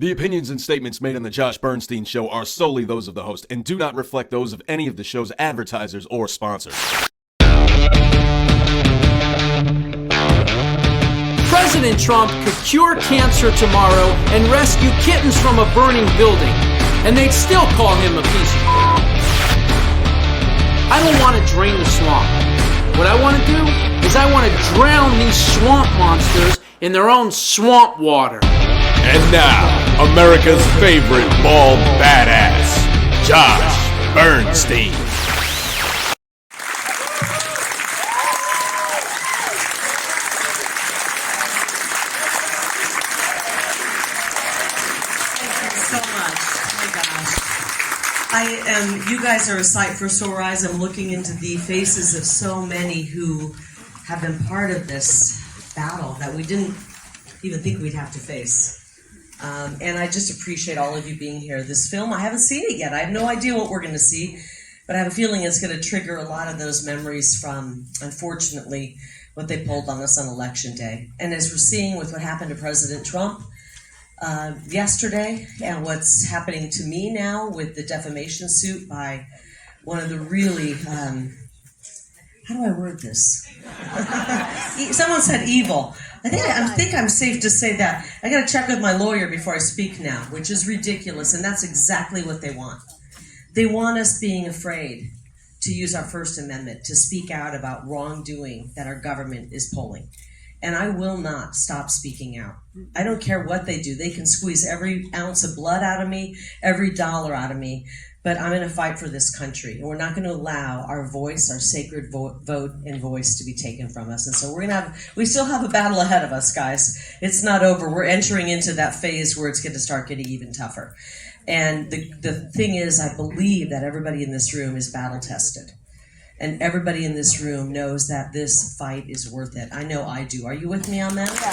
The opinions and statements made on the Josh Bernstein Show are solely those of the host and do not reflect those of any of the show's advertisers or sponsors. President Trump could cure cancer tomorrow and rescue kittens from a burning building, and they'd still call him a piece of I don't want to drain the swamp. What I want to do is I want to drown these swamp monsters in their own swamp water. And now, America's favorite bald badass, Josh Bernstein. You guys are a sight for sore eyes. I'm looking into the faces of so many who have been part of this battle that we didn't even think we'd have to face. And I just appreciate all of you being here. This film, I haven't seen it yet. I have no idea what we're going to see, but I have a feeling it's going to trigger a lot of those memories from, unfortunately, what they pulled on us on Election Day. And as we're seeing with what happened to President Trump yesterday, and what's happening to me now with the defamation suit by one of the really, how do I word this? Someone said evil. I think I'm safe to say that. I got to check with my lawyer before I speak now, which is ridiculous, and that's exactly what they want. They want us being afraid to use our First Amendment to speak out about wrongdoing that our government is pulling. And I will not stop speaking out. I don't care what they do. They can squeeze every ounce of blood out of me, every dollar out of me, but I'm going to fight for this country. And we're not going to allow our voice, our sacred vote and voice to be taken from us. And so we still have a battle ahead of us, guys. It's not over. We're entering into that phase where it's going to start getting even tougher. And the thing is, I believe that everybody in this room is battle tested. And everybody in this room knows that this fight is worth it. I know I do. Are you with me on that? Yeah.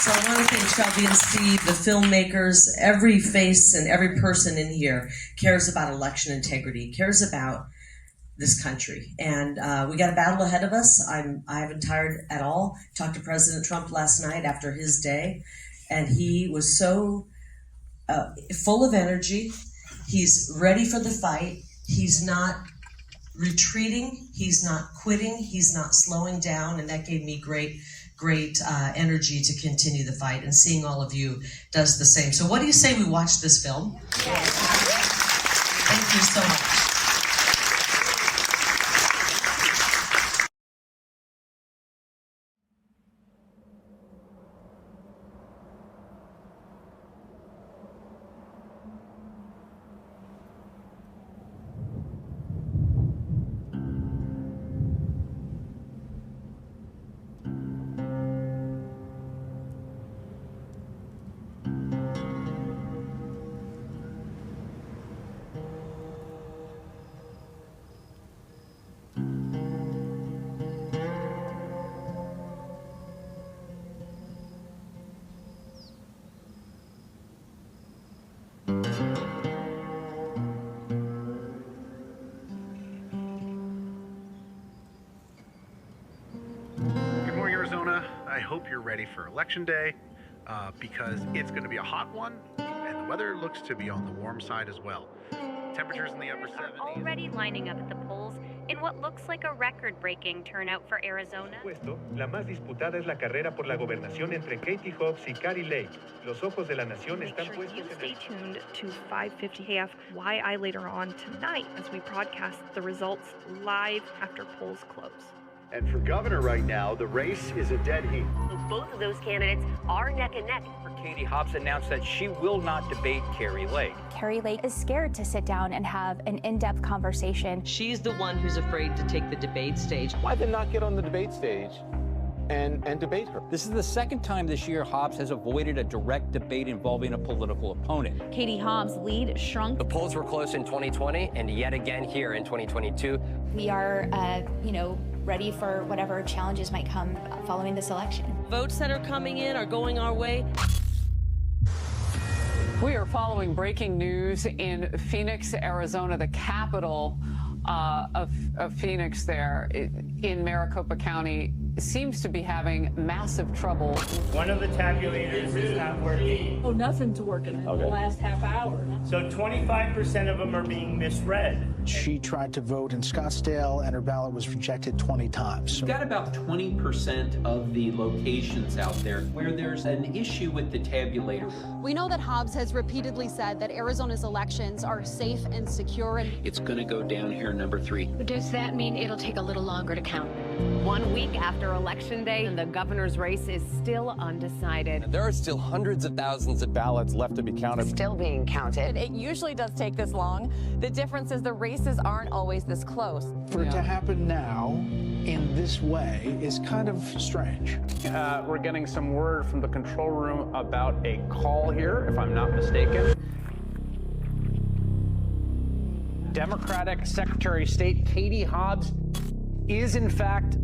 So I want to thank Shelby and Steve, the filmmakers. Every face and every person in here cares about election integrity, cares about this country. And we got a battle ahead of us. I haven't tired at all. Talked to President Trump last night after his day, and he was so full of energy. He's ready for the fight. He's not retreating. He's not quitting. He's not slowing down. And that gave me great energy to continue the fight. And seeing all of you does the same. So what do you say we watch this film? Yes. Thank you so much. I hope you're ready for Election Day because it's going to be a hot one, and the weather looks to be on the warm side as well. Temperatures in the upper 70s. Already lining up at the polls in what looks like a record-breaking turnout for Arizona. La más disputada es la carrera por la gobernación entre Katie Hobbs y Kari Lake. Los ojos de la nación están puestos en Stay tuned to 550 KFYI later on tonight as we broadcast the results live after polls close. And for governor right now, the race is a dead heat. Both of those candidates are neck and neck. Katie Hobbs announced that she will not debate Kari Lake. Kari Lake is scared to sit down and have an in-depth conversation. She's the one who's afraid to take the debate stage. Why then not get on the debate stage and debate her? This is the second time this year Hobbs has avoided a direct debate involving a political opponent. Katie Hobbs' lead shrunk. The polls were close in 2020 and yet again here in 2022. We are, ready for whatever challenges might come following this election. Votes that are coming in are going our way. We are following breaking news in Phoenix, Arizona, the capital of Phoenix there in Maricopa County. seems to be having massive trouble. One of the tabulators is not working. Oh, nothing's working in the last half hour. So 25% of them are being misread. She tried to vote in Scottsdale and her ballot was rejected 20 times. We've got about 20% of the locations out there where there's an issue with the tabulator. We know that Hobbs has repeatedly said that Arizona's elections are safe and secure. It's going to go down here, number 3. Does that mean it'll take a little longer to count? 1 week after Election Day, and the governor's race is still undecided. There are still hundreds of thousands of ballots left to be counted. Still being counted. It usually does take this long. The difference is the races aren't always this close. For it to happen now in this way is kind of strange. We're getting some word from the control room about a call here, if I'm not mistaken. Democratic Secretary of State Katie Hobbs is, in fact,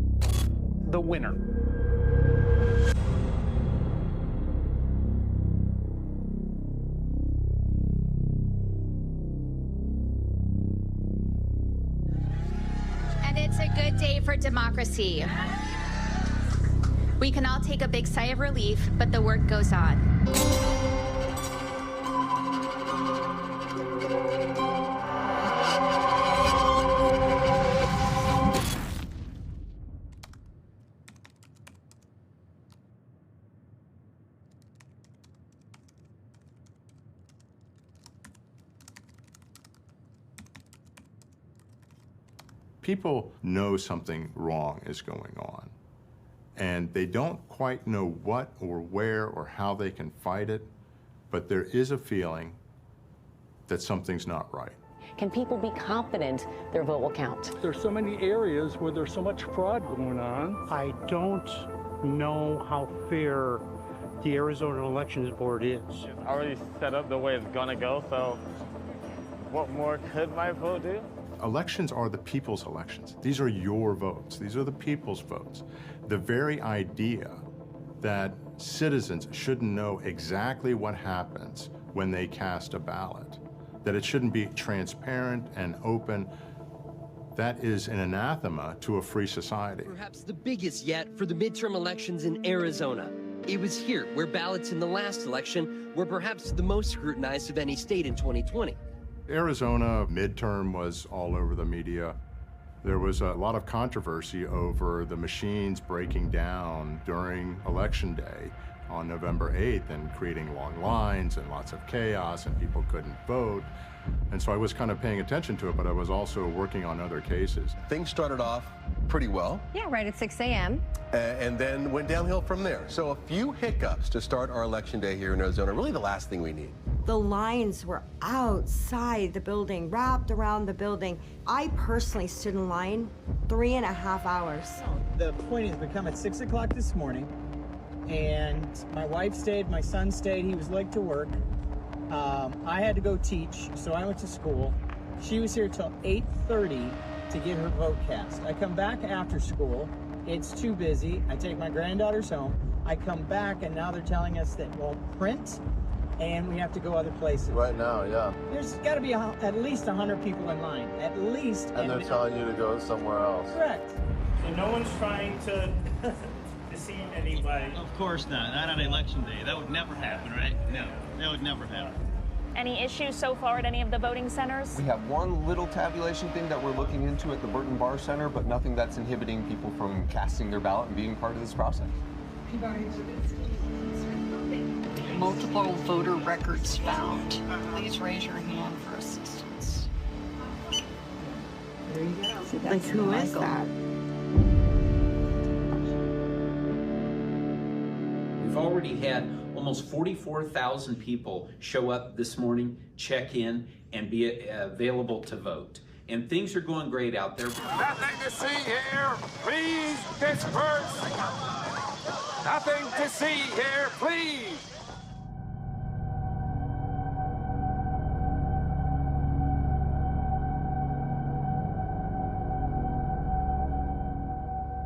the winner. And it's a good day for democracy. We can all take a big sigh of relief, but the work goes on. People know something wrong is going on, and they don't quite know what or where or how they can fight it, but there is a feeling that something's not right. Can people be confident their vote will count? There's so many areas where there's so much fraud going on. I don't know how fair the Arizona Elections Board is. I already set up the way it's gonna go, so what more could my vote do? Elections are the people's elections. These are your votes. These are the people's votes. The very idea that citizens shouldn't know exactly what happens when they cast a ballot, that it shouldn't be transparent and open, that is an anathema to a free society. Perhaps the biggest yet for the midterm elections in Arizona. It was here where ballots in the last election were perhaps the most scrutinized of any state in 2020. Arizona midterm was all over the media. There was a lot of controversy over the machines breaking down during Election Day on November 8th and creating long lines and lots of chaos and people couldn't vote. And so I was kind of paying attention to it, but I was also working on other cases. Things started off pretty well. Yeah, right at 6 a.m. And then went downhill from there. So a few hiccups to start our election day here in Arizona, really the last thing we need. The lines were outside the building, wrapped around the building. I personally stood in line 3.5 hours. The point is, we come at 6 o'clock this morning, and my wife stayed, my son stayed, he was late to work. I had to go teach, so I went to school. She was here till 8:30 to get her vote cast. I come back after school, it's too busy. I take my granddaughters home. I come back, and now they're telling us that it won't print, and we have to go other places. Right now, yeah. There's got to be at least 100 people in line, at least. And they're telling you to go somewhere else. Correct. So no one's trying to deceive anybody. Of course not on election day. That would never happen, right? No, that would never happen. Any issues so far at any of the voting centers? We have one little tabulation thing that we're looking into at the Burton Bar Center, but nothing that's inhibiting people from casting their ballot and being part of this process. Multiple voter records found. Please raise your hand for assistance. There you go. Like, who is that? We've already had almost 44,000 people show up this morning, check in, and be available to vote. And things are going great out there. Nothing to see here. Please disperse. Nothing to see here, please.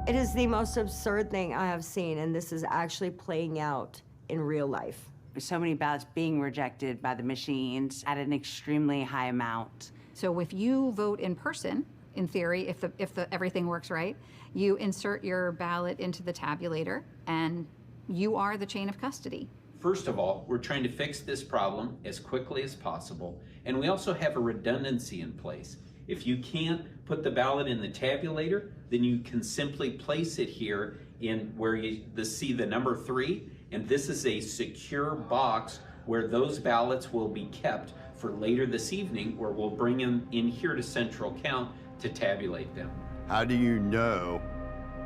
It is the most absurd thing I have seen, and this is actually playing out in real life. So many ballots being rejected by the machines at an extremely high amount. So if you vote in person, in theory, if everything works right. You insert your ballot into the tabulator, and you are the chain of custody. First of all, we're trying to fix this problem as quickly as possible, and we also have a redundancy in place. If you can't put the ballot in the tabulator, then you can simply place it here in where you see the number 3, and this is a secure box where those ballots will be kept for later this evening, where we'll bring them in here to Central Count to tabulate them. How do you know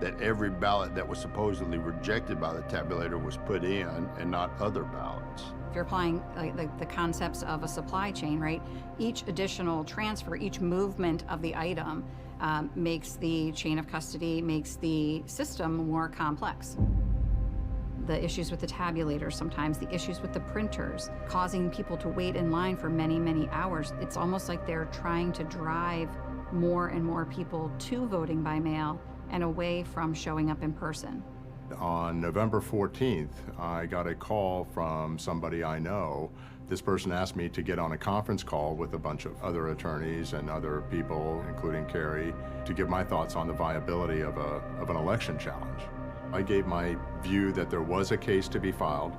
that every ballot that was supposedly rejected by the tabulator was put in and not other ballots? If you're applying the concepts of a supply chain, right? Each additional transfer, each movement of the item makes the chain of custody, makes the system more complex. The issues with the tabulators, sometimes the issues with the printers, causing people to wait in line for many, many hours. It's almost like they're trying to drive more and more people to voting by mail and away from showing up in person. On November 14th, I got a call from somebody I know. This person asked me to get on a conference call with a bunch of other attorneys and other people, including Kari, to give my thoughts on the viability of an election challenge. I gave my view that there was a case to be filed,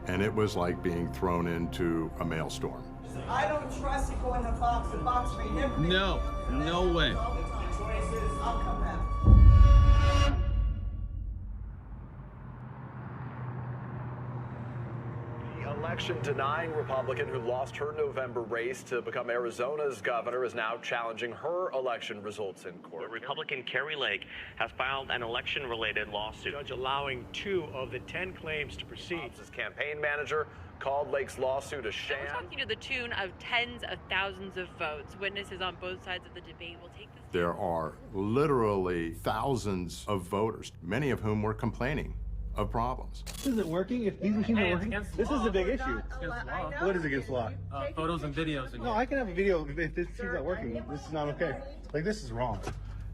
and it was like being thrown into a maelstrom. I don't trust you going to box and box me. No way. I'll come back. Election-denying Republican who lost her November race to become Arizona's governor is now challenging her election results in court. Republican Kari Lake has filed an election-related lawsuit. Judge allowing 2 of the 10 claims to proceed. His campaign manager called Lake's lawsuit a sham. We're talking to the tune of tens of thousands of votes. Witnesses on both sides of the debate will take this. There are literally thousands of voters, many of whom were complaining of problems. Is it working? If these machines are working, this is a big issue. What is against law? Photos and videos. No, I can have a video if this machine's not working. This is not okay. Like, this is wrong.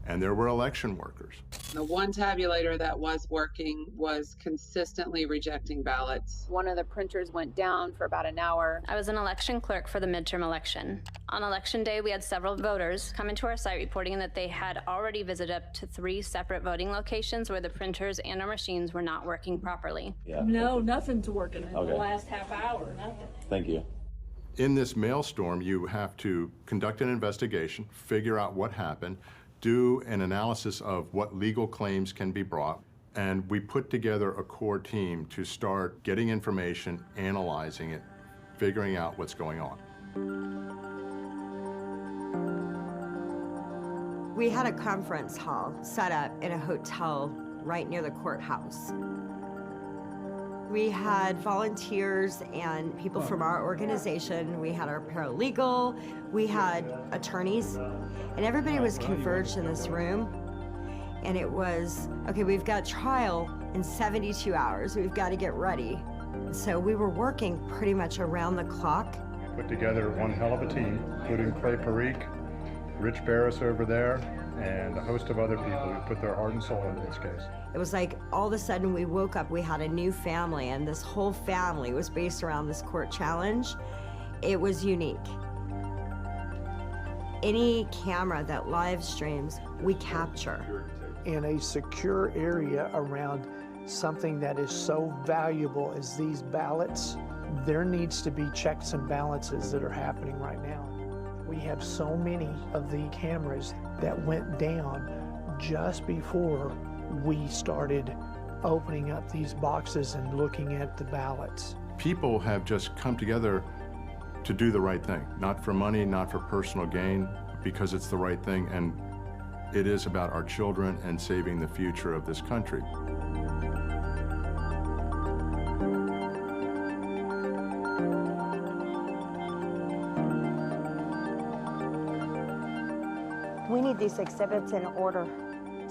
And there were election workers. The one tabulator that was working was consistently rejecting ballots. One of the printers went down for about an hour. I was an election clerk for the midterm election. On election day, we had several voters come into our site reporting that they had already visited up to 3 separate voting locations where the printers and our machines were not working properly. Yeah. No, nothing's working in the last half hour, nothing. Thank you. In this maelstrom, you have to conduct an investigation, figure out what happened, do an analysis of what legal claims can be brought, and we put together a core team to start getting information, analyzing it, figuring out what's going on. We had a conference hall set up in a hotel right near the courthouse. We had volunteers and people from our organization. We had our paralegal, we had attorneys, and everybody was converged in this room. And it was, okay, we've got trial in 72 hours. We've got to get ready. So we were working pretty much around the clock. Put together one hell of a team, including Clay Parikh, Rich Barris over there, and a host of other people who put their heart and soul into this case. It was like all of a sudden we woke up, we had a new family, and this whole family was based around this court challenge. It was unique. Any camera that live streams, we capture. In a secure area around something that is so valuable as these ballots, there needs to be checks and balances that are happening right now. We have so many of the cameras that went down just before we started opening up these boxes and looking at the ballots. People have just come together to do the right thing, not for money, not for personal gain, because it's the right thing, and it is about our children and saving the future of this country. We need these exhibits in order.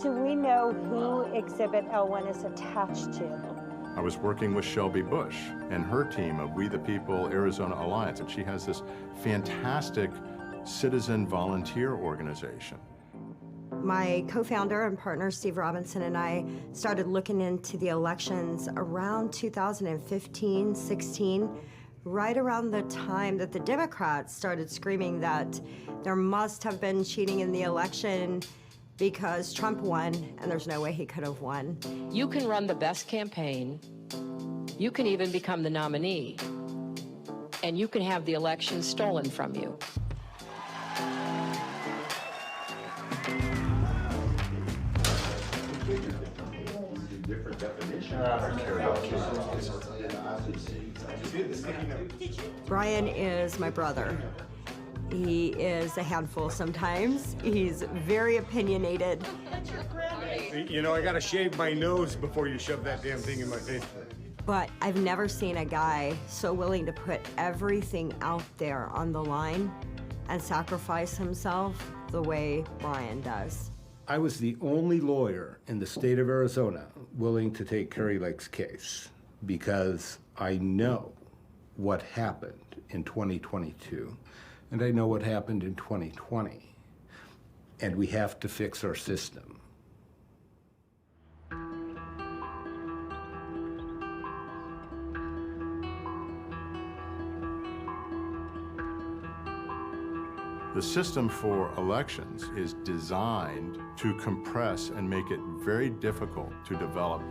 Do we know who Exhibit L1 is attached to? I was working with Shelby Bush and her team of We the People Arizona Alliance, and she has this fantastic citizen volunteer organization. My co-founder and partner, Steve Robinson, and I started looking into the elections around 2015, 16, right around the time that the Democrats started screaming that there must have been cheating in the election because Trump won, and there's no way he could have won. You can run the best campaign, you can even become the nominee, and you can have the election stolen from you. Brian is my brother. He is a handful sometimes. He's very opinionated. You know, I gotta shave my nose before you shove that damn thing in my face. But I've never seen a guy so willing to put everything out there on the line and sacrifice himself the way Brian does. I was the only lawyer in the state of Arizona willing to take Kari Lake's case because I know what happened in 2022, and I know what happened in 2020, and we have to fix our system. The system for elections is designed to compress and make it very difficult to develop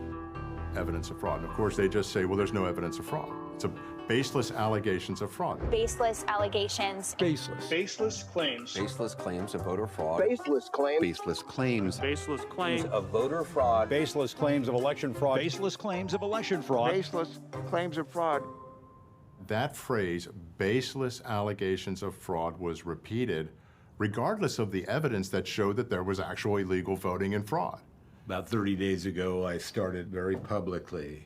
evidence of fraud. And of course, they just say, well, there's no evidence of fraud. It's a baseless allegations of fraud. Baseless allegations. Baseless. Baseless claims. Baseless claims of voter fraud. Baseless claims. Baseless claims. Baseless claims of voter fraud. Baseless claims of election fraud. Baseless claims of election fraud. Baseless claims of fraud. That phrase, baseless allegations of fraud, was repeated regardless of the evidence that showed that there was actual illegal voting and fraud. About 30 days ago, I started very publicly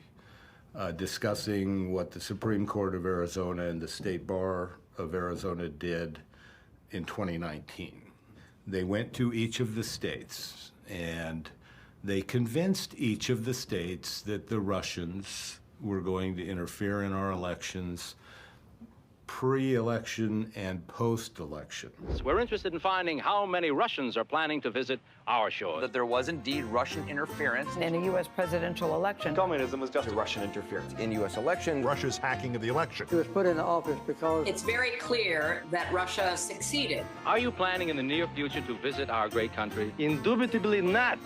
discussing what the Supreme Court of Arizona and the State Bar of Arizona did in 2019. They went to each of the states and they convinced each of the states that the Russians were going to interfere in our elections pre-election and post-election. We're interested in finding how many Russians are planning to visit our shores. That there was indeed Russian interference In a U.S. presidential election. Communism was just Russian interference in U.S. elections. Russia's hacking of the election. He was put into office because It's very clear that Russia succeeded. Are you planning in the near future to visit our great country? Indubitably not.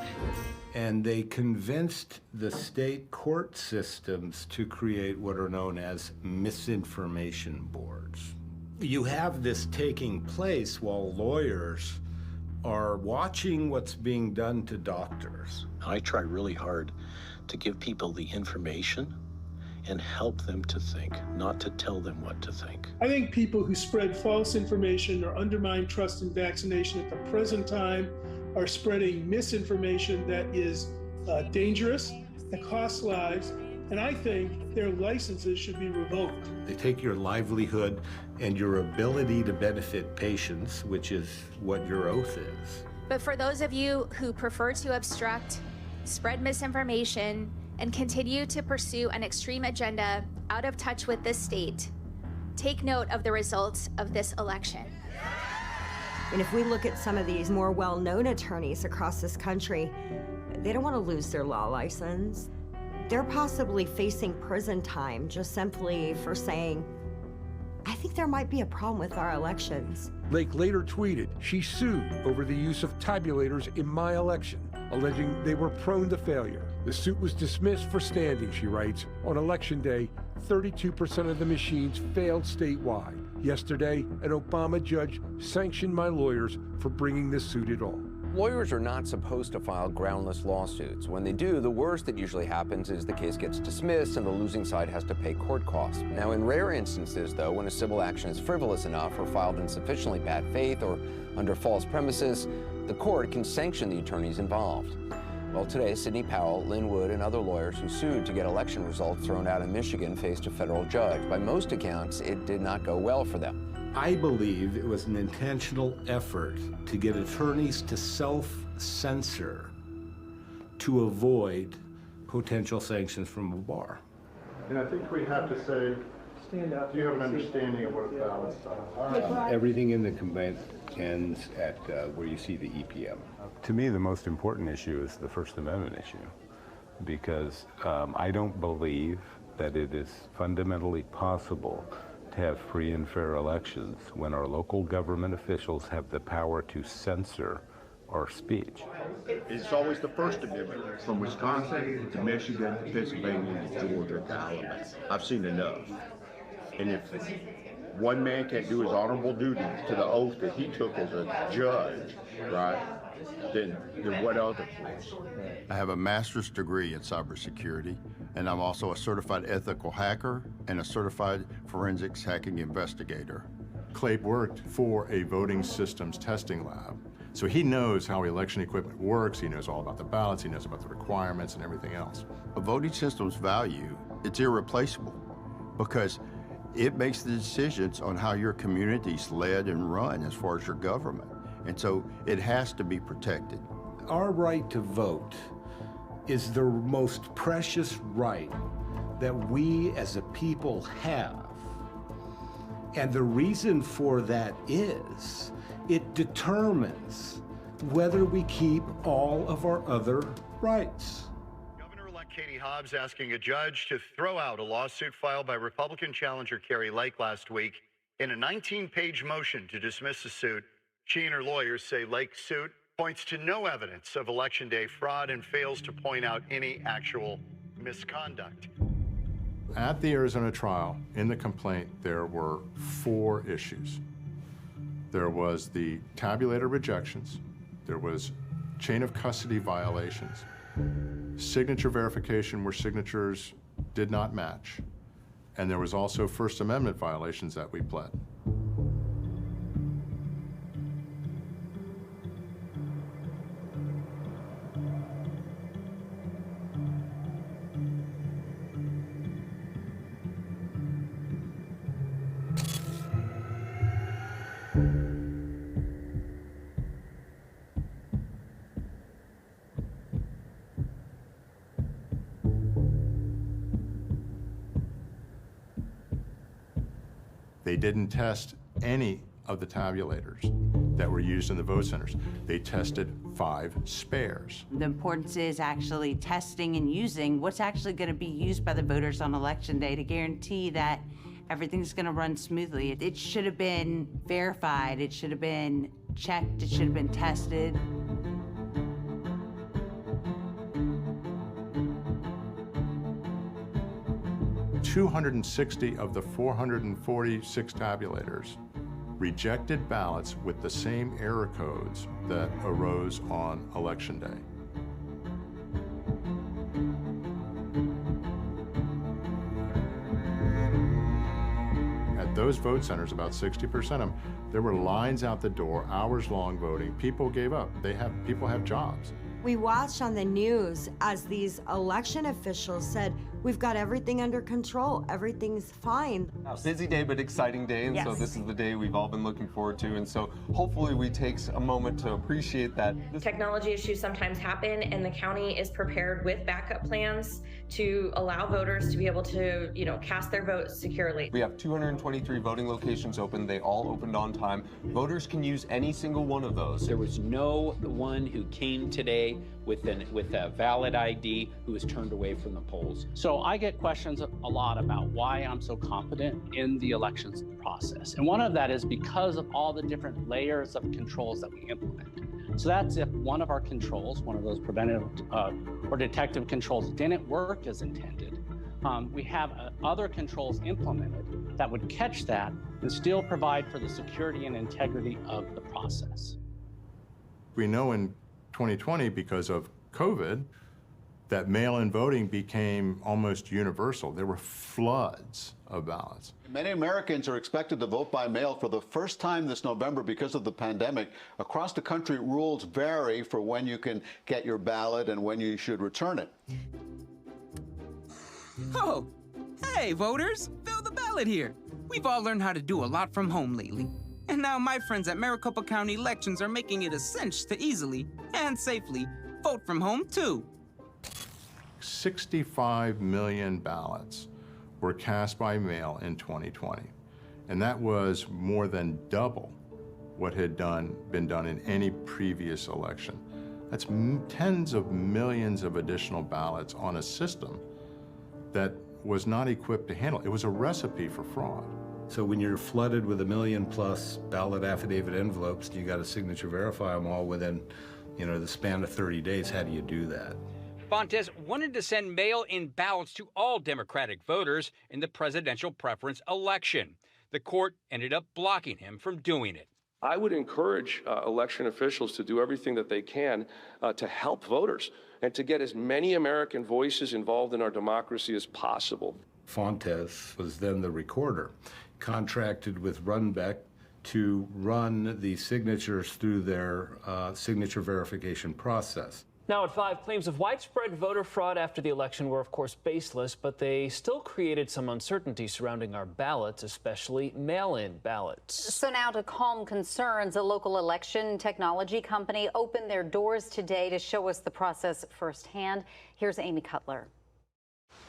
And they convinced the state court systems to create what are known as misinformation boards. You have this taking place while lawyers are watching what's being done to doctors. I try really hard to give people the information and help them to think, not to tell them what to think. I think people who spread false information or undermine trust in vaccination at the present time are spreading misinformation that is dangerous, that costs lives, and I think their licenses should be revoked. They take your livelihood and your ability to benefit patients, which is what your oath is. But for those of you who prefer to obstruct, spread misinformation, and continue to pursue an extreme agenda out of touch with this state, take note of the results of this election. And if we look at some of these more well-known attorneys across this country, they don't want to lose their law license. They're possibly facing prison time just simply for saying, I think there might be a problem with our elections. Lake later tweeted she sued over the use of tabulators in my election, alleging they were prone to failure. The suit was dismissed for standing, she writes. On election day, 32% of the machines failed statewide. Yesterday, an Obama judge sanctioned my lawyers for bringing this suit at all. Lawyers are not supposed to file groundless lawsuits. When they do, the worst that usually happens is the case gets dismissed and the losing side has to pay court costs. Now, in rare instances, though, when a civil action is frivolous enough or filed in sufficiently bad faith or under false premises, the court can sanction the attorneys involved. Well, today, Sidney Powell, Lynn Wood, and other lawyers who sued to get election results thrown out in Michigan faced a federal judge. By most accounts, it did not go well for them. I believe it was an intentional effort to get attorneys to self-censor to avoid potential sanctions from a bar. And I think we have to say, Stand up. do you have an understanding of what a ballot is? Everything in the complaint ends at where you see the EPM. To me, the most important issue is the First Amendment issue, because I don't believe that it is fundamentally possible have free and fair elections when our local government officials have the power to censor our speech. It's always the First Amendment, from Wisconsin to Michigan to Pennsylvania to Georgia to Alabama. I've seen enough. And if one man can't do his honorable duty to the oath that he took as a judge, right, then what other force? I have a master's degree in cybersecurity, and I'm also a certified ethical hacker and a certified forensics hacking investigator. Clay worked for a voting systems testing lab, so he knows how election equipment works. He knows all about the ballots. He knows about the requirements and everything else. A voting system's value, it's irreplaceable because it makes the decisions on how your community's led and run as far as your government. And so it has to be protected. Our right to vote is the most precious right that we as a people have. And the reason for that is it determines whether we keep all of our other rights. Governor-elect Katie Hobbs asking a judge to throw out a lawsuit filed by Republican challenger Kari Lake last week in a 19-page motion to dismiss the suit. She and her lawyers say Lake's suit points to no evidence of Election Day fraud and fails to point out any actual misconduct. At the Arizona trial, in the complaint, there were 4 issues. There was the tabulator rejections, there was chain of custody violations, signature verification where signatures did not match, and there was also First Amendment violations that we pled. They didn't test any of the tabulators that were used in the vote centers. They tested 5 spares. The importance is actually testing and using what's actually going to be used by the voters on Election Day to guarantee that everything's going to run smoothly. It should have been verified. It should have been checked. It should have been tested. $260 of the 446 tabulators rejected ballots with the same error codes that arose on Election Day. At those vote centers, about 60% of them, there were lines out the door, hours-long voting. People gave up. People have jobs. We watched on the news as these election officials said, we've got everything under control, everything's fine. Busy day, but exciting day, and so this is the day we've all been looking forward to, and so hopefully we take a moment to appreciate that. Technology issues sometimes happen, and the county is prepared with backup plans to allow voters to be able to, cast their votes securely. We have 223 voting locations open. They all opened on time. Voters can use any single one of those. There was no one who came today with a valid ID who was turned away from the polls. So I get questions a lot about why I'm so confident in the elections process. And one of that is because of all the different layers of controls that we implement. So that's if one of our controls, one of those preventative or detective controls didn't work as intended. We have other controls implemented that would catch that and still provide for the security and integrity of the process. We know in 2020, because of COVID, that mail-in voting became almost universal. There were floods of ballots. Many Americans are expected to vote by mail for the first time this November because of the pandemic. Across the country, rules vary for when you can get your ballot and when you should return it. Oh, hey, voters, fill the ballot here. We've all learned how to do a lot from home lately. And now my friends at Maricopa County Elections are making it a cinch to easily and safely vote from home, too. 65 million ballots were cast by mail in 2020. And that was more than double what had been done in any previous election. That's tens of millions of additional ballots on a system that was not equipped to handle it. It was a recipe for fraud. So when you're flooded with 1 million plus ballot affidavit envelopes, you got to signature verify them all within, the span of 30 days. How do you do that? Fontes wanted to send mail-in ballots to all Democratic voters in the presidential preference election. The court ended up blocking him from doing it. I would encourage election officials to do everything that they can to help voters and to get as many American voices involved in our democracy as possible. Fontes was then the recorder, contracted with Runbeck to run the signatures through their signature verification process. Now at 5, claims of widespread voter fraud after the election were of course baseless, but they still created some uncertainty surrounding our ballots, especially mail-in ballots. So now to calm concerns, a local election technology company opened their doors today to show us the process firsthand. Here's Amy Cutler.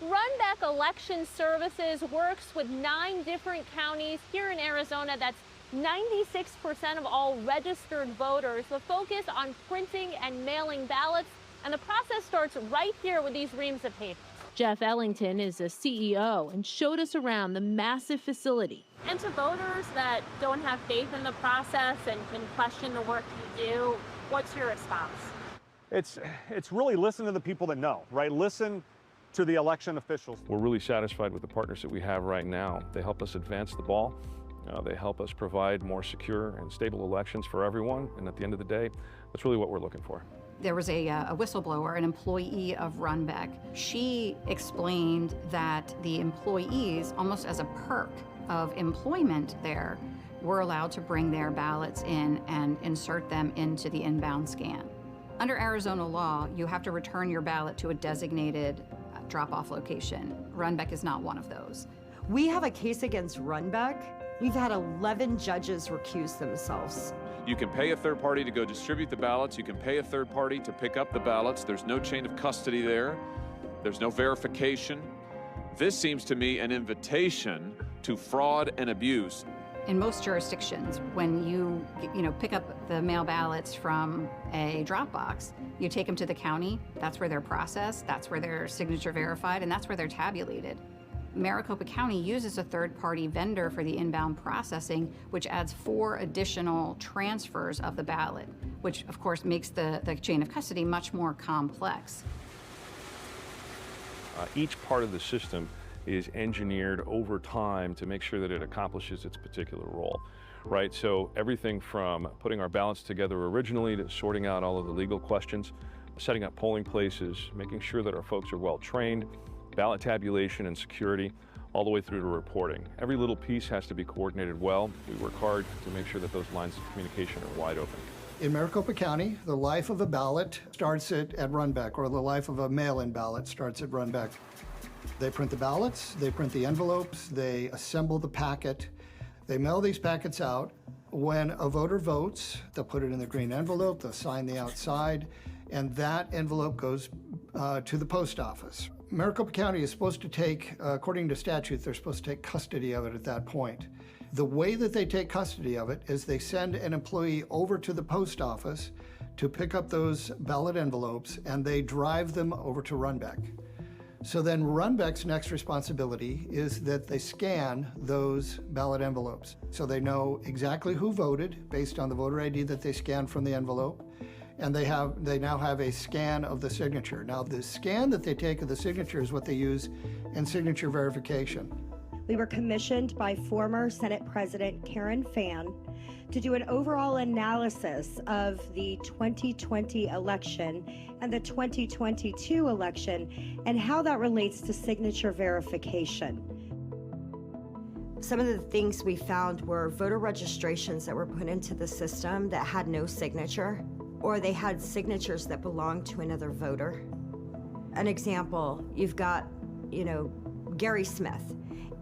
Runbeck Election Services works with 9 different counties here in Arizona. That's 96% of all registered voters. The focus on printing and mailing ballots, and the process starts right here with these reams of paper. Jeff Ellington is the CEO and showed us around the massive facility. And to voters that don't have faith in the process and can question the work you do, what's your response? It's really listen to the people that know, right? Listen to the election officials. We're really satisfied with the partners that we have right now. They help us advance the ball. They help us provide more secure and stable elections for everyone. And at the end of the day, that's really what we're looking for. There was a whistleblower, an employee of Runbeck. She explained that the employees, almost as a perk of employment there, were allowed to bring their ballots in and insert them into the inbound scan. Under Arizona law, you have to return your ballot to a designated drop-off location. Runbeck is not one of those. We have a case against Runbeck. We've had 11 judges recuse themselves. You can pay a third party to go distribute the ballots. You can pay a third party to pick up the ballots. There's no chain of custody there. There's no verification. This seems to me an invitation to fraud and abuse. In most jurisdictions, when you pick up the mail ballots from a drop box, you take them to the county. That's where they're processed. That's where they're signature verified, and that's where they're tabulated. Maricopa County uses a third-party vendor for the inbound processing, which adds 4 additional transfers of the ballot, which of course makes the chain of custody much more complex. Each part of the system is engineered over time to make sure that it accomplishes its particular role, right? So everything from putting our ballots together originally to sorting out all of the legal questions, setting up polling places, making sure that our folks are well trained, ballot tabulation and security, all the way through to reporting. Every little piece has to be coordinated well. We work hard to make sure that those lines of communication are wide open. In Maricopa County, the life of a ballot starts at Runbeck, or the life of a mail-in ballot starts at Runbeck. They print the ballots, they print the envelopes, they assemble the packet, they mail these packets out. When a voter votes, they'll put it in the green envelope, they'll sign the outside, and that envelope goes to the post office. Maricopa County is supposed to take, according to statute, they're supposed to take custody of it at that point. The way that they take custody of it is they send an employee over to the post office to pick up those ballot envelopes, and they drive them over to Runbeck. So then Runbeck's next responsibility is that they scan those ballot envelopes. So they know exactly who voted based on the voter ID that they scanned from the envelope. And they now have a scan of the signature. Now the scan that they take of the signature is what they use in signature verification. We were commissioned by former Senate President Karen Fann to do an overall analysis of the 2020 election and the 2022 election and how that relates to signature verification. Some of the things we found were voter registrations that were put into the system that had no signature, or they had signatures that belonged to another voter. An example, you've got, Gary Smith.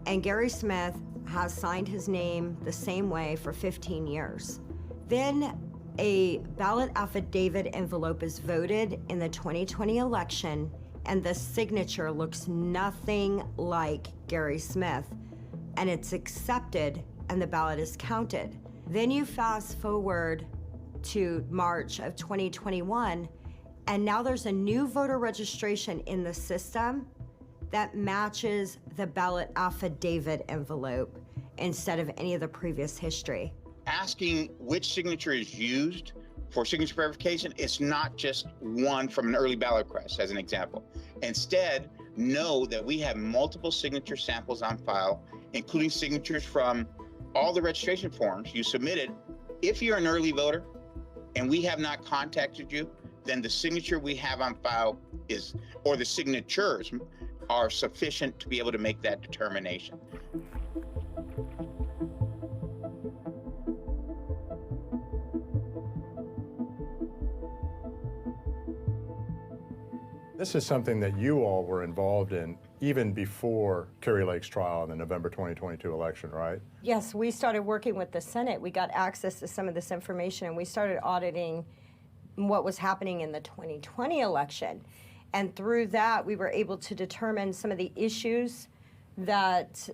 And Gary Smith has signed his name the same way for 15 years. Then a ballot affidavit envelope is voted in the 2020 election, and the signature looks nothing like Gary Smith, and it's accepted, and the ballot is counted. Then you fast forward to March of 2021, and now there's a new voter registration in the system that matches the ballot affidavit envelope, instead of any of the previous history. Asking which signature is used for signature verification, it's not just one from an early ballot request, as an example. Instead, know that we have multiple signature samples on file, including signatures from all the registration forms you submitted. If you're an early voter and we have not contacted you, then the signature we have on file is, or the signatures are sufficient to be able to make that determination. This is something that you all were involved in even before Kari Lake's trial in the November 2022 election, right? Yes, we started working with the Senate. We got access to some of this information, and we started auditing what was happening in the 2020 election. And through that, we were able to determine some of the issues that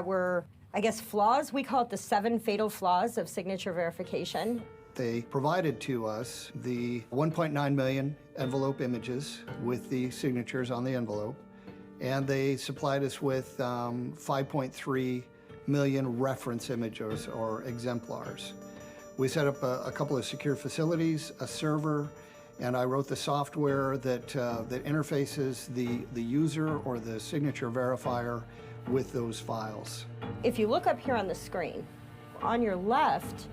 were, I guess, flaws. We call it the 7 fatal flaws of signature verification. They provided to us the 1.9 million envelope images with the signatures on the envelope, and they supplied us with 5.3 million reference images or exemplars. We set up a couple of secure facilities, a server, and I wrote the software that interfaces the user or the signature verifier with those files. If you look up here on the screen, on your left,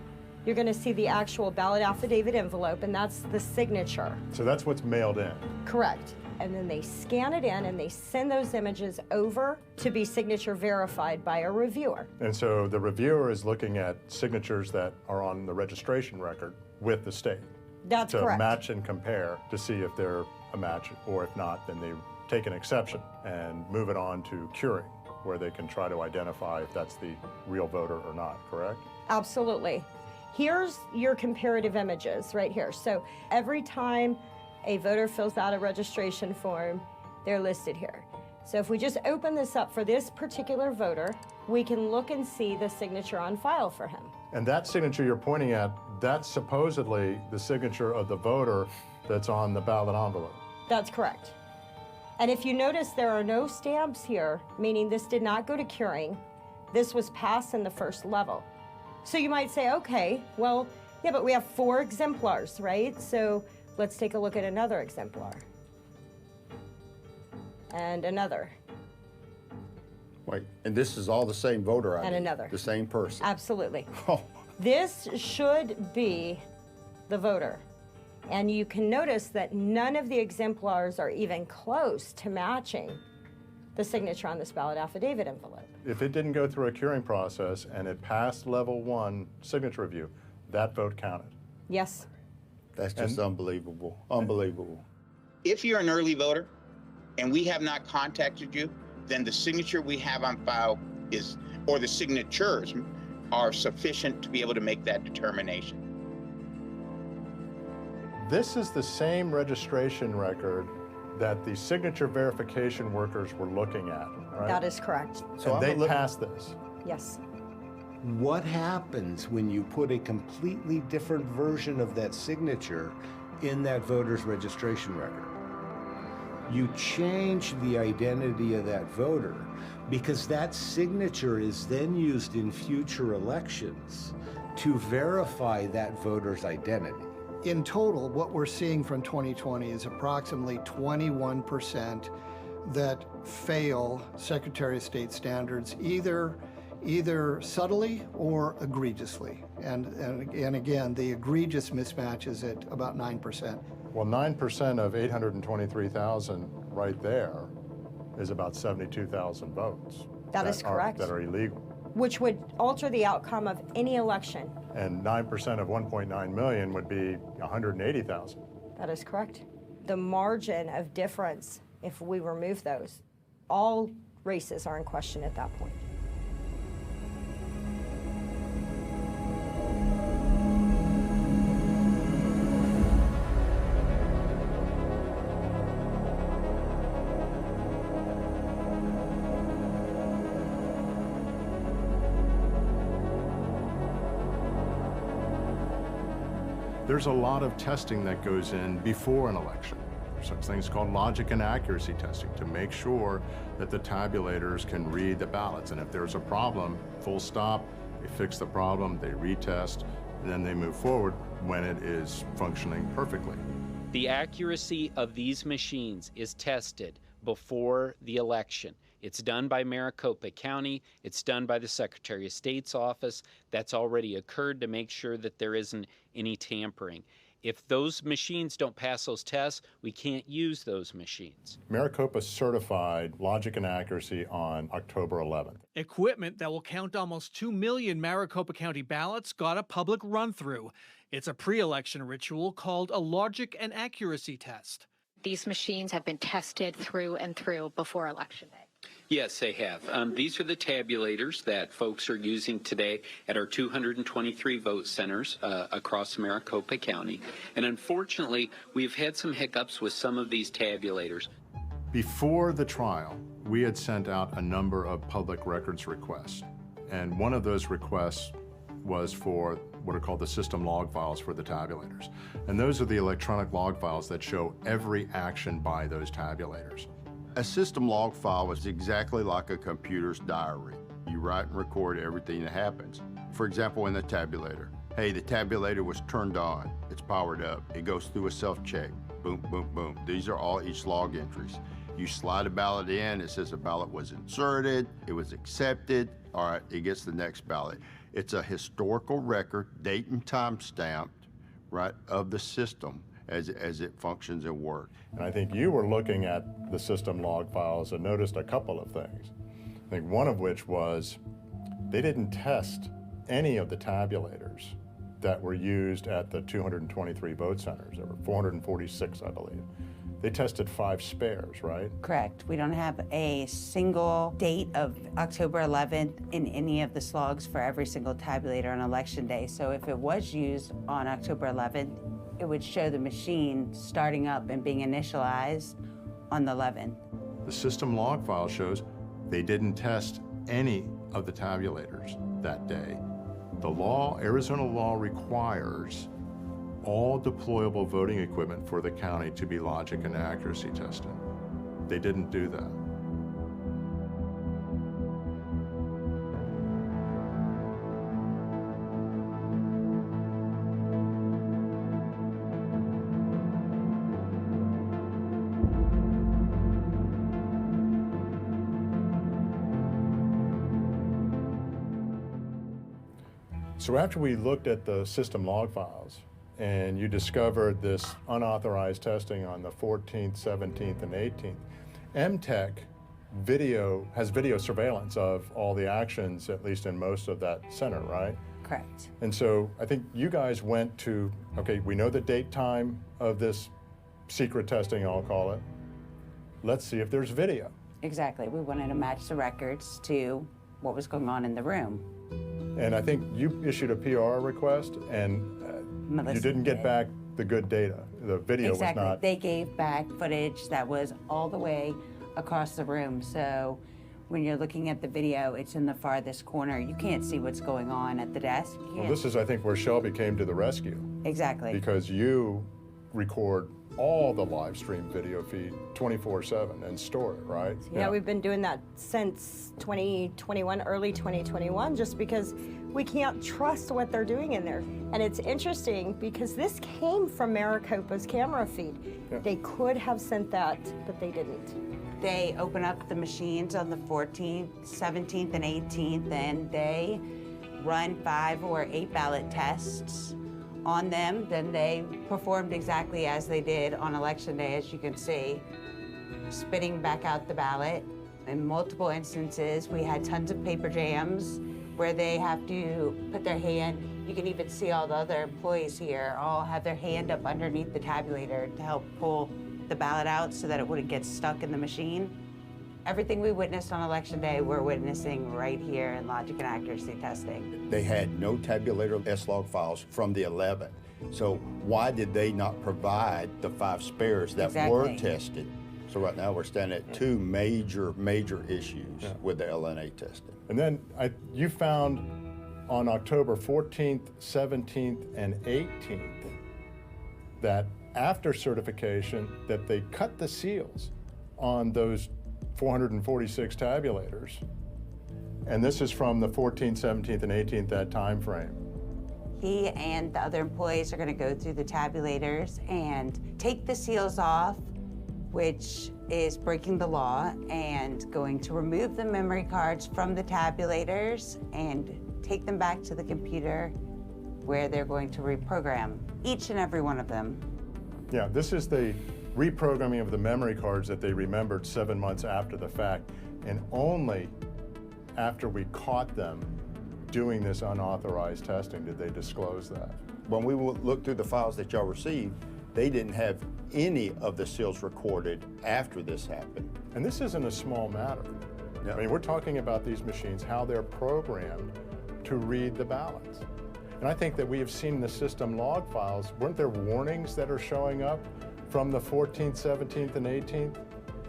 you're going to see the actual ballot affidavit envelope, and that's the signature. So that's what's mailed in. Correct. And then they scan it in and they send those images over to be signature verified by a reviewer. And so the reviewer is looking at signatures that are on the registration record with the state. That's to correct. match and compare to see if they're a match, or if not, then they take an exception and move it on to curing, where they can try to identify if that's the real voter or not, correct? Absolutely. Here's your comparative images right here. So every time a voter fills out a registration form, they're listed here. So if we just open this up for this particular voter, we can look and see the signature on file for him. And that signature you're pointing at, that's supposedly the signature of the voter that's on the ballot envelope. That's correct. And if you notice, there are no stamps here, meaning this did not go to curing. This was passed in the first level. So you might say, okay, well, yeah, but we have 4 exemplars, right? So let's take a look at another exemplar. And another. Wait, and this is all the same voter ID? And another. The same person? Absolutely. This should be the voter. And you can notice that none of the exemplars are even close to matching the signature on this ballot affidavit envelope. If it didn't go through a curing process and it passed level 1 signature review, that vote counted. Yes. That's just unbelievable. Unbelievable. If you're an early voter and we have not contacted you, then the signature we have on file is, or the signatures are sufficient to be able to make that determination. This is the same registration record that the signature verification workers were looking at, right? That is correct. So they passed this. Yes. What happens when you put a completely different version of that signature in that voter's registration record? You change the identity of that voter because that signature is then used in future elections to verify that voter's identity. In total, what we're seeing from 2020 is approximately 21% that fail Secretary of State standards, either subtly or egregiously. And again, the egregious mismatch is at about 9%. Well, 9% of 823,000 right there is about 72,000 votes. That is correct. That are illegal. Which would alter the outcome of any election. And 9% of 1.9 million would be 180,000. That is correct. The margin of difference, if we remove those, all races are in question at that point. There's a lot of testing that goes in before an election. such things called logic and accuracy testing to make sure that the tabulators can read the ballots. And if there's a problem, full stop, they fix the problem, they retest, and then they move forward when it is functioning perfectly. The accuracy of these machines is tested before the election. It's done by Maricopa County. It's done by the Secretary of State's office. That's already occurred to make sure that there isn't any tampering. If those machines don't pass those tests, we can't use those machines. Maricopa certified logic and accuracy on October 11th. Equipment that will count almost 2 million Maricopa County ballots got a public run-through. It's a pre-election ritual called a logic and accuracy test. These machines have been tested through and through before Election Day. Yes, they have. These are the tabulators that folks are using today at our 223 vote centers across Maricopa County. And unfortunately, we've had some hiccups with some of these tabulators. Before the trial, we had sent out a number of public records requests. And one of those requests was for what are called the system log files for the tabulators. And those are the electronic log files that show every action by those tabulators. A system log file is exactly like a computer's diary. You write and record everything that happens. For example, in the tabulator, hey, the tabulator was turned on, it's powered up, it goes through a self-check, boom, boom, boom. These are all each log entries. You slide a ballot in, it says a ballot was inserted, it was accepted, all right, it gets the next ballot. It's a historical record, date and time stamped, right, of the system as it functions and works. And I think you were looking at the system log files and noticed a couple of things. I think one of which was they didn't test any of the tabulators that were used at the 223 vote centers. There were 446, I believe. They tested 5 spares, right? Correct. We don't have a single date of October 11th in any of the slogs for every single tabulator on Election Day. So if it was used on October 11th, it would show the machine starting up and being initialized on the 11th. The system log file shows they didn't test any of the tabulators that day. The law, Arizona law, requires all deployable voting equipment for the county to be logic and accuracy tested. They didn't do that. So after we looked at the system log files and you discovered this unauthorized testing on the 14th, 17th, and 18th, MTech has video surveillance of all the actions, at least in most of that center, right? Correct. And so I think you guys went to, okay, we know the date, time of this secret testing, I'll call it. Let's see if there's video. Exactly. We wanted to match the records to what was going on in the room. And I think you issued a PR request, and you didn't get back the good data. The video was not. Exactly. They gave back footage that was all the way across the room. So when you're looking at the video, it's in the farthest corner. You can't see what's going on at the desk. Well, this is, I think, where Shelby came to the rescue. Exactly. Because you record all the live stream video feed 24/7 and store it, right? Yeah, we've been doing that since 2021, early 2021, just because we can't trust what they're doing in there. And it's interesting because this came from Maricopa's camera feed. Yeah. They could have sent that, but they didn't. They open up the machines on the 14th, 17th, and 18th, and they run 5 or 8 ballot tests on them. Then they performed exactly as they did on Election Day, as you can see, spitting back out the ballot. In multiple instances, we had tons of paper jams where they have to put their hand, you can even see all the other employees here all have their hand up underneath the tabulator to help pull the ballot out so that it wouldn't get stuck in the machine. Everything we witnessed on Election Day, we're witnessing right here in logic and accuracy testing. They had no tabulator S-log files from the 11th. So why did they not provide the 5 spares that were tested? So right now we're standing at 2 major issues with the LNA testing. And then you found on October 14th, 17th, and 18th that after certification that they cut the seals on those 446 tabulators. And this is from the 14th, 17th, and 18th, that time frame. He and the other employees are going to go through the tabulators and take the seals off, which is breaking the law, and going to remove the memory cards from the tabulators and take them back to the computer where they're going to reprogram each and every one of them. Yeah, this is the reprogramming of the memory cards that they remembered 7 months after the fact, and only after we caught them doing this unauthorized testing did they disclose that. When we looked through the files that y'all received, they didn't have any of the seals recorded after this happened. And this isn't a small matter. No. I mean, we're talking about these machines, how they're programmed to read the ballots. And I think that we have seen in the system log files, weren't there warnings that are showing up from the 14th, 17th, and 18th?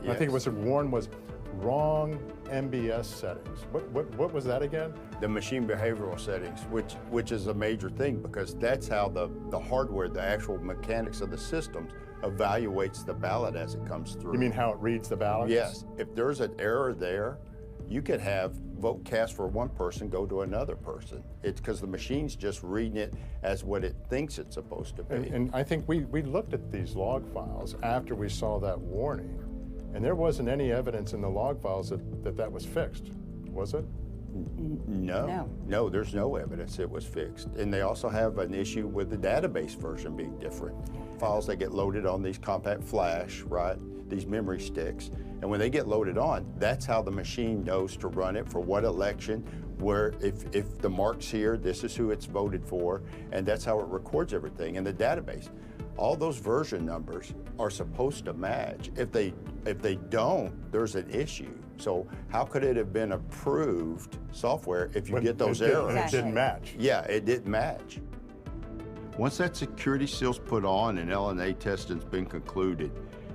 Yes. I think it was warned was wrong MBS settings. What was that again? The machine behavioral settings, which is a major thing because that's how the hardware, the actual mechanics of the systems evaluates the ballot as it comes through. You mean how it reads the ballots? Yes. If there's an error there, you could have vote cast for one person go to another person. It's because the machine's just reading it as what it thinks it's supposed to be. And I think we looked at these log files after we saw that warning, and there wasn't any evidence in the log files that was fixed, was it? No, there's no evidence it was fixed. And they also have an issue with the database version being different. Files that get loaded on these compact flash, right? These memory sticks. And when they get loaded on, that's how the machine knows to run it for what election, where if the mark's here, this is who it's voted for, and that's how it records everything in the database. All those version numbers are supposed to match. If they don't, there's an issue. So how could it have been approved software if you get those errors? It didn't match. Yeah, it didn't match. Once that security seal's put on and LNA testing's been concluded,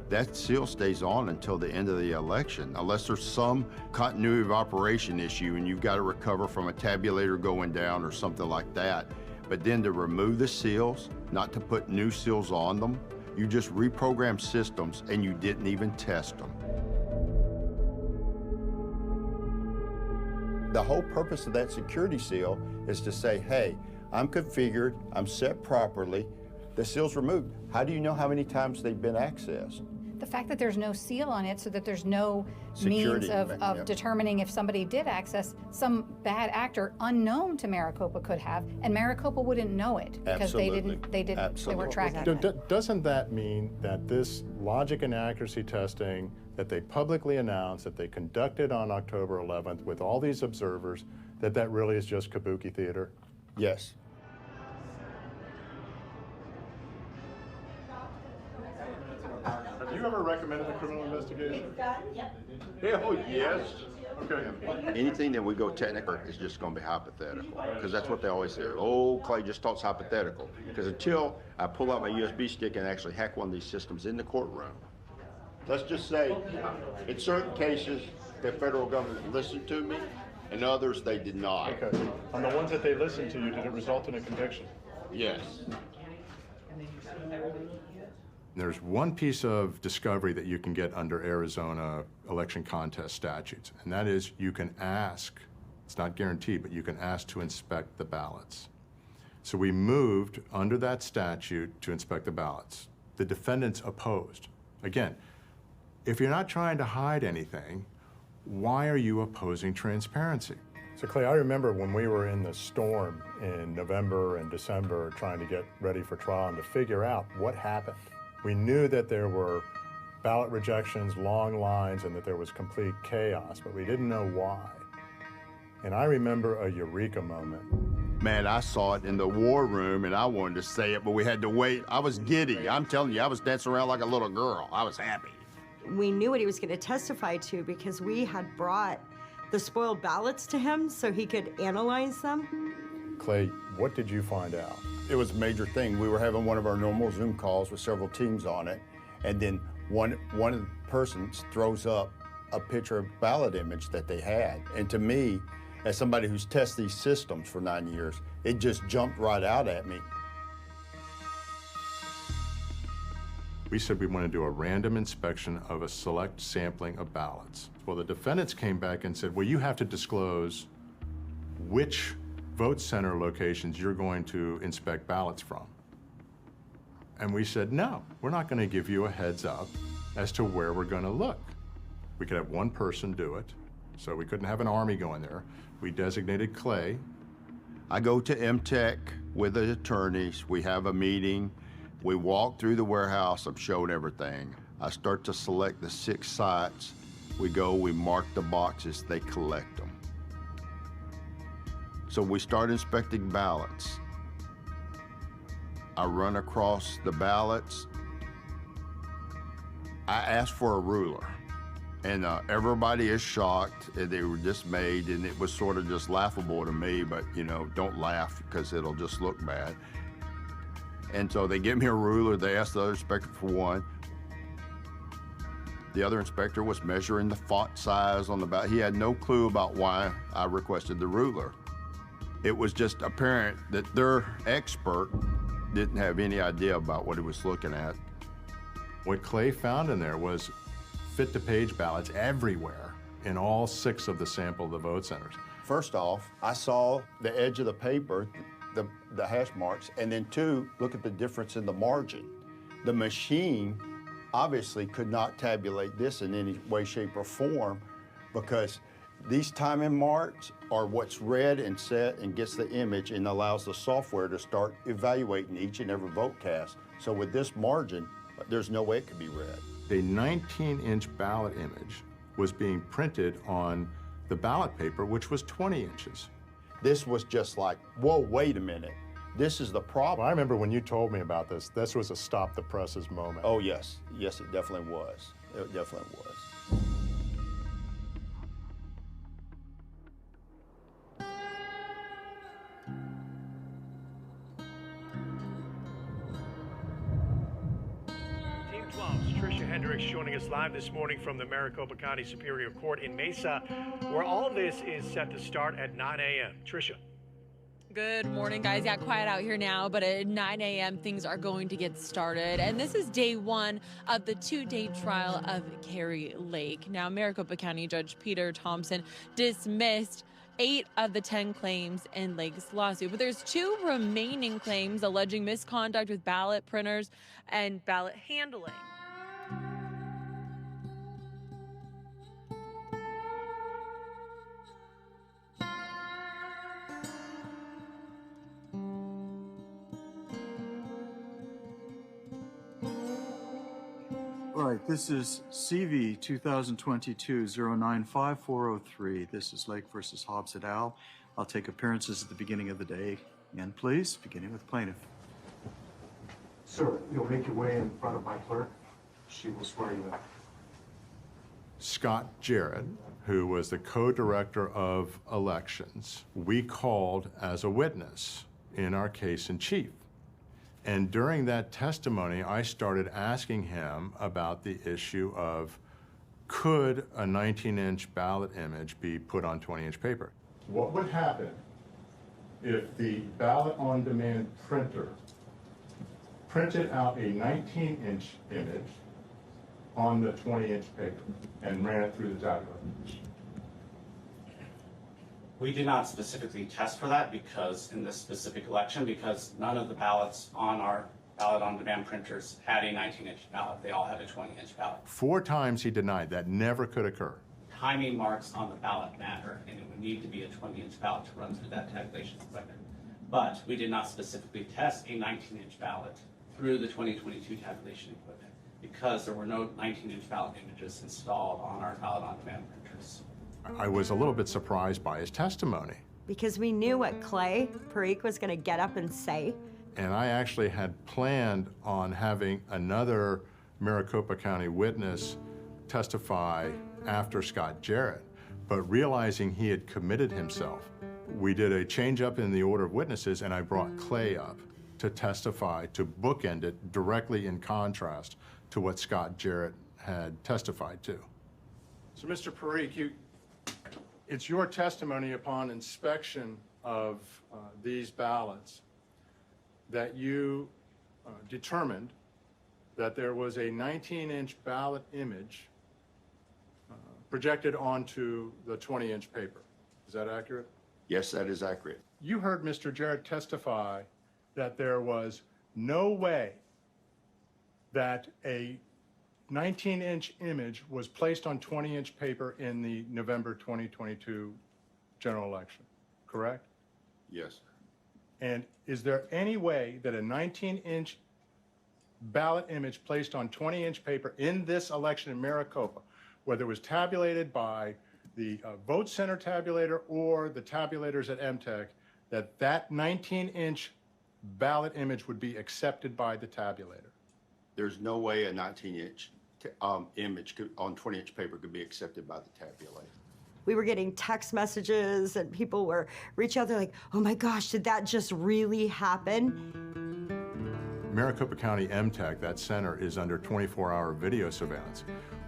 that seal stays on until the end of the election, unless there's some continuity of operation issue and you've got to recover from a tabulator going down or something like that. But then to remove the seals, not to put new seals on them, you just reprogram systems and you didn't even test them. The whole purpose of that security seal is to say, hey, I'm configured, I'm set properly, the seal's removed. How do you know how many times they've been accessed? The fact that there's no seal on it so that there's no Security, means of yeah. determining if somebody did access, some bad actor unknown to Maricopa could have, and Maricopa wouldn't know it because they were tracking it. Doesn't that mean that this logic and accuracy testing that they publicly announced, that they conducted on October 11th with all these observers, that really is just kabuki theater? Yes. Have you ever recommended a criminal investigation? Hell yes. Okay. Anything that we go technical is just going to be hypothetical, because that's what they always say. Oh, Clay just talks hypothetical. Because until I pull out my USB stick and actually hack one of these systems in the courtroom, let's just say, in certain cases, the federal government listened to me, and others they did not. Okay. On the ones that they listened to you, did it result in a conviction? Yes. There's one piece of discovery that you can get under Arizona election contest statutes, and that is you can ask, it's not guaranteed, but you can ask to inspect the ballots. So we moved under that statute to inspect the ballots. The defendants opposed. Again, if you're not trying to hide anything, why are you opposing transparency? So Clay, I remember when we were in the storm in November and December trying to get ready for trial and to figure out what happened. We knew that there were ballot rejections, long lines, and that there was complete chaos, but we didn't know why. And I remember a eureka moment. Man, I saw it in the war room, and I wanted to say it, but we had to wait. I was giddy. I'm telling you, I was dancing around like a little girl. I was happy. We knew what he was going to testify to because we had brought the spoiled ballots to him so he could analyze them. Clay, what did you find out? It was a major thing. We were having one of our normal Zoom calls with several teams on it, and then one of the persons throws up a picture of ballot image that they had. And to me, as somebody who's tested these systems for 9 years, it just jumped right out at me. We said we want to do a random inspection of a select sampling of ballots. Well, the defendants came back and said, well, you have to disclose which vote center locations you're going to inspect ballots from. And we said, no, we're not going to give you a heads up as to where we're going to look. We could have one person do it, so we couldn't have an army going there. We designated Clay. I go to MTech with the attorneys. We have a meeting. We walk through the warehouse. I'm showing everything. I start to select the 6 sites. We go, we mark the boxes, they collect them. So we start inspecting ballots. I run across the ballots. I ask for a ruler, and everybody is shocked, and they were dismayed, and it was sort of just laughable to me, but you know, don't laugh because it'll just look bad. And so they give me a ruler, they ask the other inspector for one. The other inspector was measuring the font size on the ballot. He had no clue about why I requested the ruler. It was just apparent that their expert didn't have any idea about what he was looking at. What Clay found in there was fit-to-page ballots everywhere in all 6 of the sample of the vote centers. First off, I saw the edge of the paper, the hash marks, and then 2, look at the difference in the margin. The machine obviously could not tabulate this in any way, shape, or form because these timing marks are what's read and set and gets the image and allows the software to start evaluating each and every vote cast. So with this margin, there's no way it could be read. A 19-inch ballot image was being printed on the ballot paper, which was 20 inches. This was just like, whoa, wait a minute. This is the problem. Well, I remember when you told me about this, this was a stop the presses moment. Oh, yes. Yes, it definitely was. It definitely was. Team 12's Tricia Hendricks joining us live this morning from the Maricopa County Superior Court in Mesa, where all this is set to start at 9 a.m. Tricia. Good morning, guys. Yeah, quiet out here now, but at 9 a.m. things are going to get started. And this is day 1 of the 2-day trial of Kari Lake. Now, Maricopa County Judge Peter Thompson dismissed 8 of the 10 claims in Lake's lawsuit. But there's 2 remaining claims alleging misconduct with ballot printers and ballot handling. Right, this is CV 2022-095403. This is Lake versus Hobbs et al. I'll take appearances at the beginning of the day. And please, beginning with plaintiff. Sir, you'll make your way in front of my clerk. She will swear you in. Scott Jarrett, who was the co-director of elections, we called as a witness in our case in chief. And during that testimony, I started asking him about the issue of, could a 19-inch ballot image be put on 20-inch paper? What would happen if the ballot on demand printer printed out a 19-inch image on the 20-inch paper and ran it through the tabulator? We did not specifically test for that because in this specific election, because none of the ballots on our ballot on demand printers had a 19-inch ballot. They all had a 20-inch ballot. 4 times he denied that never could occur. Timing marks on the ballot matter, and it would need to be a 20-inch ballot to run through that tabulation equipment. But we did not specifically test a 19-inch ballot through the 2022 tabulation equipment because there were no 19-inch ballot images installed on our ballot on demand printers. I was a little bit surprised by his testimony. Because we knew what Clay Parikh was going to get up and say. And I actually had planned on having another Maricopa County witness testify after Scott Jarrett, but realizing he had committed himself, we did a change up in the order of witnesses, and I brought Clay up to testify, to bookend it directly in contrast to what Scott Jarrett had testified to. So, Mr. Parikh, it's your testimony upon inspection of these ballots that you determined that there was a 19-inch ballot image projected onto the 20-inch paper. Is that accurate? Yes, that is accurate. You heard Mr. Jarrett testify that there was no way that a 19-inch image was placed on 20-inch paper in the November 2022 general election, correct? Yes. And is there any way that a 19-inch ballot image placed on 20-inch paper in this election in Maricopa, whether it was tabulated by the vote center tabulator or the tabulators at MTech, that 19-inch ballot image would be accepted by the tabulator? There's no way a 19-inch image on 20-inch paper could be accepted by the tabulator. We were getting text messages and people were reaching out. They're like, oh my gosh, did that just really happen? Maricopa County MTech, that center, is under 24-hour video surveillance.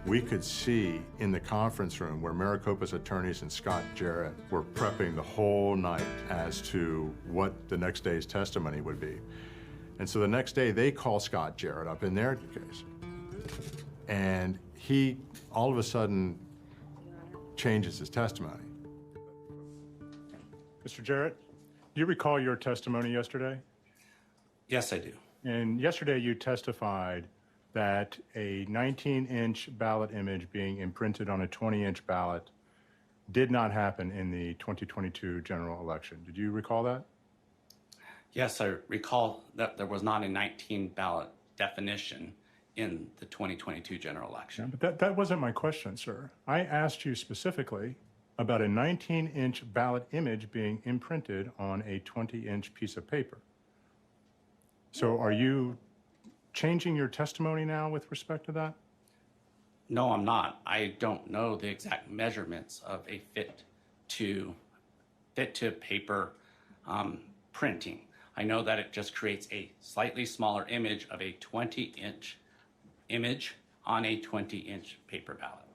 We could see in the conference room where Maricopa's attorneys and Scott Jarrett were prepping the whole night as to what the next day's testimony would be. And so the next day they call Scott Jarrett up in their case. And he all of a sudden changes his testimony. Mr. Jarrett, do you recall your testimony yesterday? Yes, I do. And yesterday you testified that a 19-inch ballot image being imprinted on a 20-inch ballot did not happen in the 2022 general election. Did you recall that? Yes, I recall that there was not a 19 ballot definition in the 2022 general election. Yeah, but that wasn't my question, sir. I asked you specifically about a 19-inch ballot image being imprinted on a 20-inch piece of paper. So are you changing your testimony now with respect to that? No, I'm not. I don't know the exact measurements of a fit to paper printing. I know that it just creates a slightly smaller image of a 20-inch image on a 20-inch paper ballot.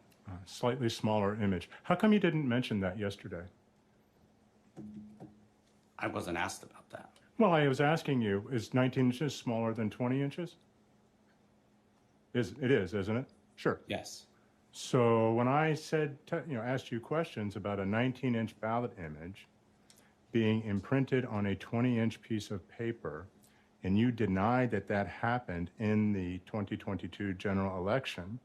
Slightly smaller image. How come you didn't mention that yesterday? I wasn't asked about that. Well, I was asking you, is 19 inches smaller than 20 inches? It is, isn't it? Sure. Yes. So when I said, asked you questions about a 19-inch ballot image being imprinted on a 20-inch piece of paper, and you denied that that happened in the 2022 general election,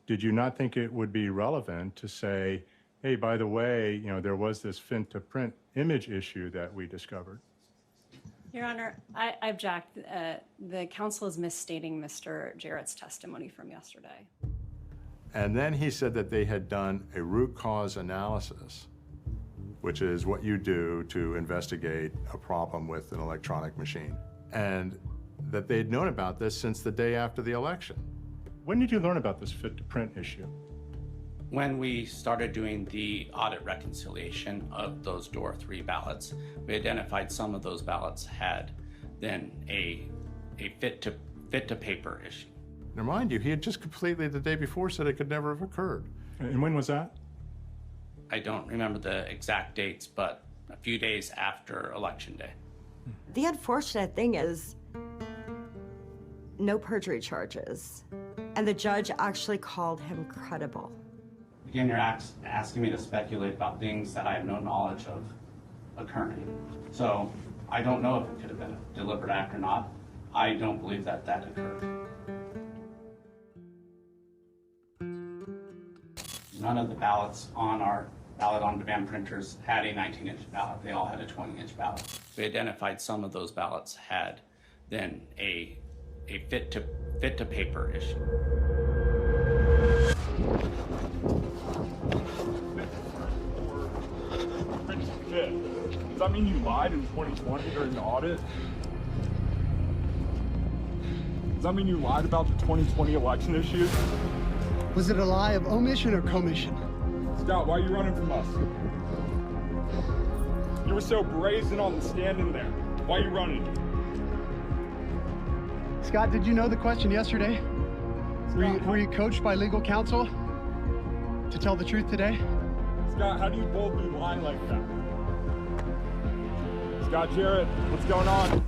did you not think it would be relevant to say, hey, by the way, there was this fin-to-print image issue that we discovered? Your Honor, I object. The counsel is misstating Mr. Jarrett's testimony from yesterday. And then he said that they had done a root cause analysis, which is what you do to investigate a problem with an electronic machine, and that they'd known about this since the day after the election. When did you learn about this fit-to-print issue? When we started doing the audit reconciliation of those door 3 ballots, we identified some of those ballots had then a fit to paper issue. Now, mind you, he had just completely the day before said it could never have occurred. And when was that? I don't remember the exact dates, but a few days after Election Day. The unfortunate thing is no perjury charges, and the judge actually called him credible. Again, you're asking me to speculate about things that I have no knowledge of occurring. So I don't know if it could have been a deliberate act or not. I don't believe that that occurred. None of the ballots on our ballot on demand printers had a 19-inch ballot. They all had a 20-inch ballot. We identified some of those ballots had then a fit to paper issue. Does that mean you lied in 2020 during the audit? Does that mean you lied about the 2020 election issues? Was it a lie of omission or commission? Scott, why are you running from us? You were so brazen on the stand in there. Why are you running? Scott, did you know the question yesterday? Were you coached by legal counsel to tell the truth today? Scott, how do you boldly lie like that? Scott Jarrett, what's going on?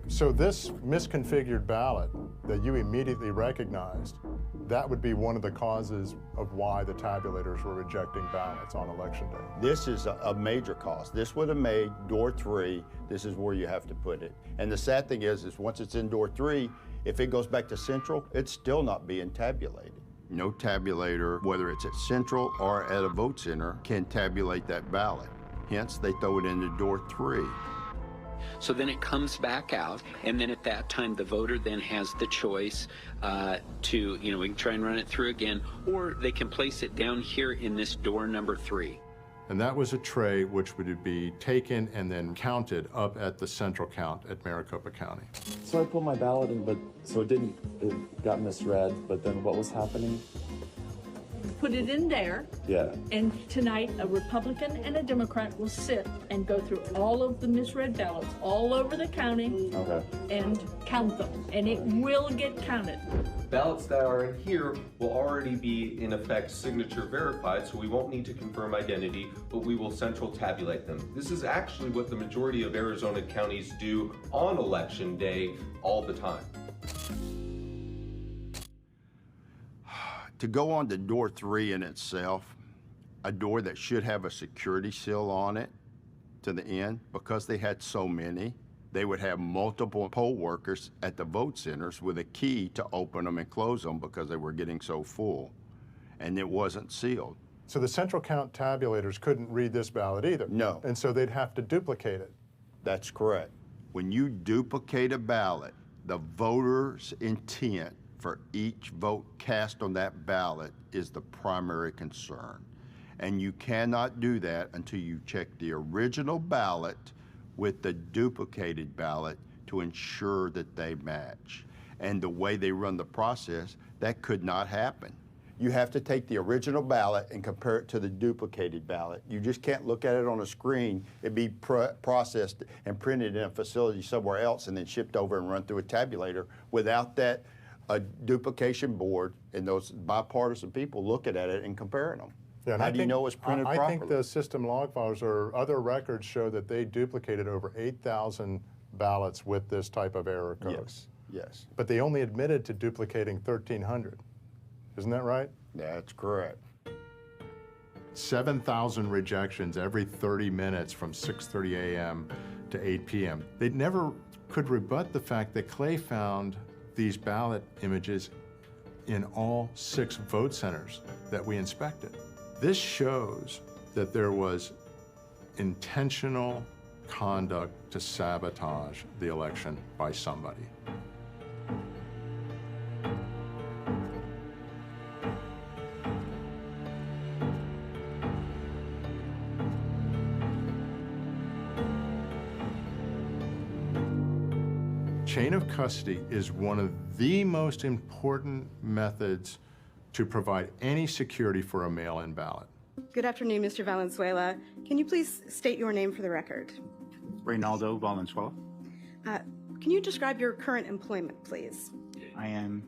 So this misconfigured ballot that you immediately recognized, that would be one of the causes of why the tabulators were rejecting ballots on election day. This is a major cost. This would have made door 3, this is where you have to put it. And the sad thing is once it's in door 3, if it goes back to Central, it's still not being tabulated. No tabulator, whether it's at Central or at a vote center, can tabulate that ballot. Hence, they throw it into door 3. So then it comes back out, and then at that time, the voter then has the choice to, we can try and run it through again, or they can place it down here in this door number 3. And that was a tray which would be taken and then counted up at the central count at Maricopa County. So I put my ballot in, it got misread, but then what was happening? Put it in there. Yeah. And tonight, a Republican and a Democrat will sit and go through all of the misread ballots all over the county and count them. And it will get counted. Ballots that are in here will already be, in effect, signature verified, so we won't need to confirm identity, but we will central tabulate them. This is actually what the majority of Arizona counties do on election day all the time. To go on to door 3 in itself, a door that should have a security seal on it to the end, because they had so many, they would have multiple poll workers at the vote centers with a key to open them and close them because they were getting so full, and it wasn't sealed. So the central count tabulators couldn't read this ballot either? No. And so they'd have to duplicate it? That's correct. When you duplicate a ballot, the voter's intent for each vote cast on that ballot is the primary concern. And you cannot do that until you check the original ballot with the duplicated ballot to ensure that they match. And the way they run the process, that could not happen. You have to take the original ballot and compare it to the duplicated ballot. You just can't look at it on a screen. It'd be processed and printed in a facility somewhere else and then shipped over and run through a tabulator. Without that, a duplication board and those bipartisan people looking at it and comparing them. Yeah, How do you know it's printed properly? I think the system log files or other records show that they duplicated over 8,000 ballots with this type of error code. Yes, yes. But they only admitted to duplicating 1,300. Isn't that right? That's correct. 7,000 rejections every 30 minutes from 6:30 a.m. to 8 p.m. They never could rebut the fact that Clay found these ballot images in all 6 vote centers that we inspected. This shows that there was intentional conduct to sabotage the election by somebody. Chain of custody is one of the most important methods to provide any security for a mail-in ballot. Good afternoon, Mr. Valenzuela. Can you please state your name for the record? Reynaldo Valenzuela. Can you describe your current employment, please? I am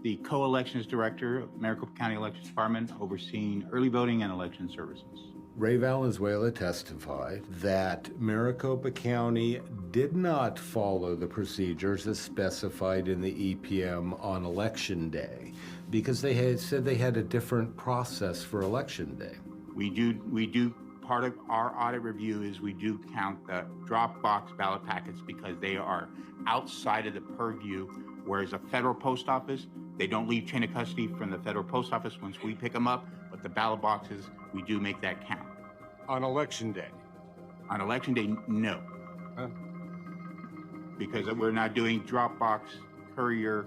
the co-elections director of Maricopa County Elections Department, overseeing early voting and election services. Ray Valenzuela testified that Maricopa County did not follow the procedures as specified in the EPM on Election Day because they had said they had a different process for Election Day. We do, part of our audit review is we do count the drop box ballot packets because they are outside of the purview, whereas a federal post office, they don't leave chain of custody from the federal post office once we pick them up, but the ballot boxes, we do make that count. On Election Day? On Election Day, no. Because we're not doing Dropbox courier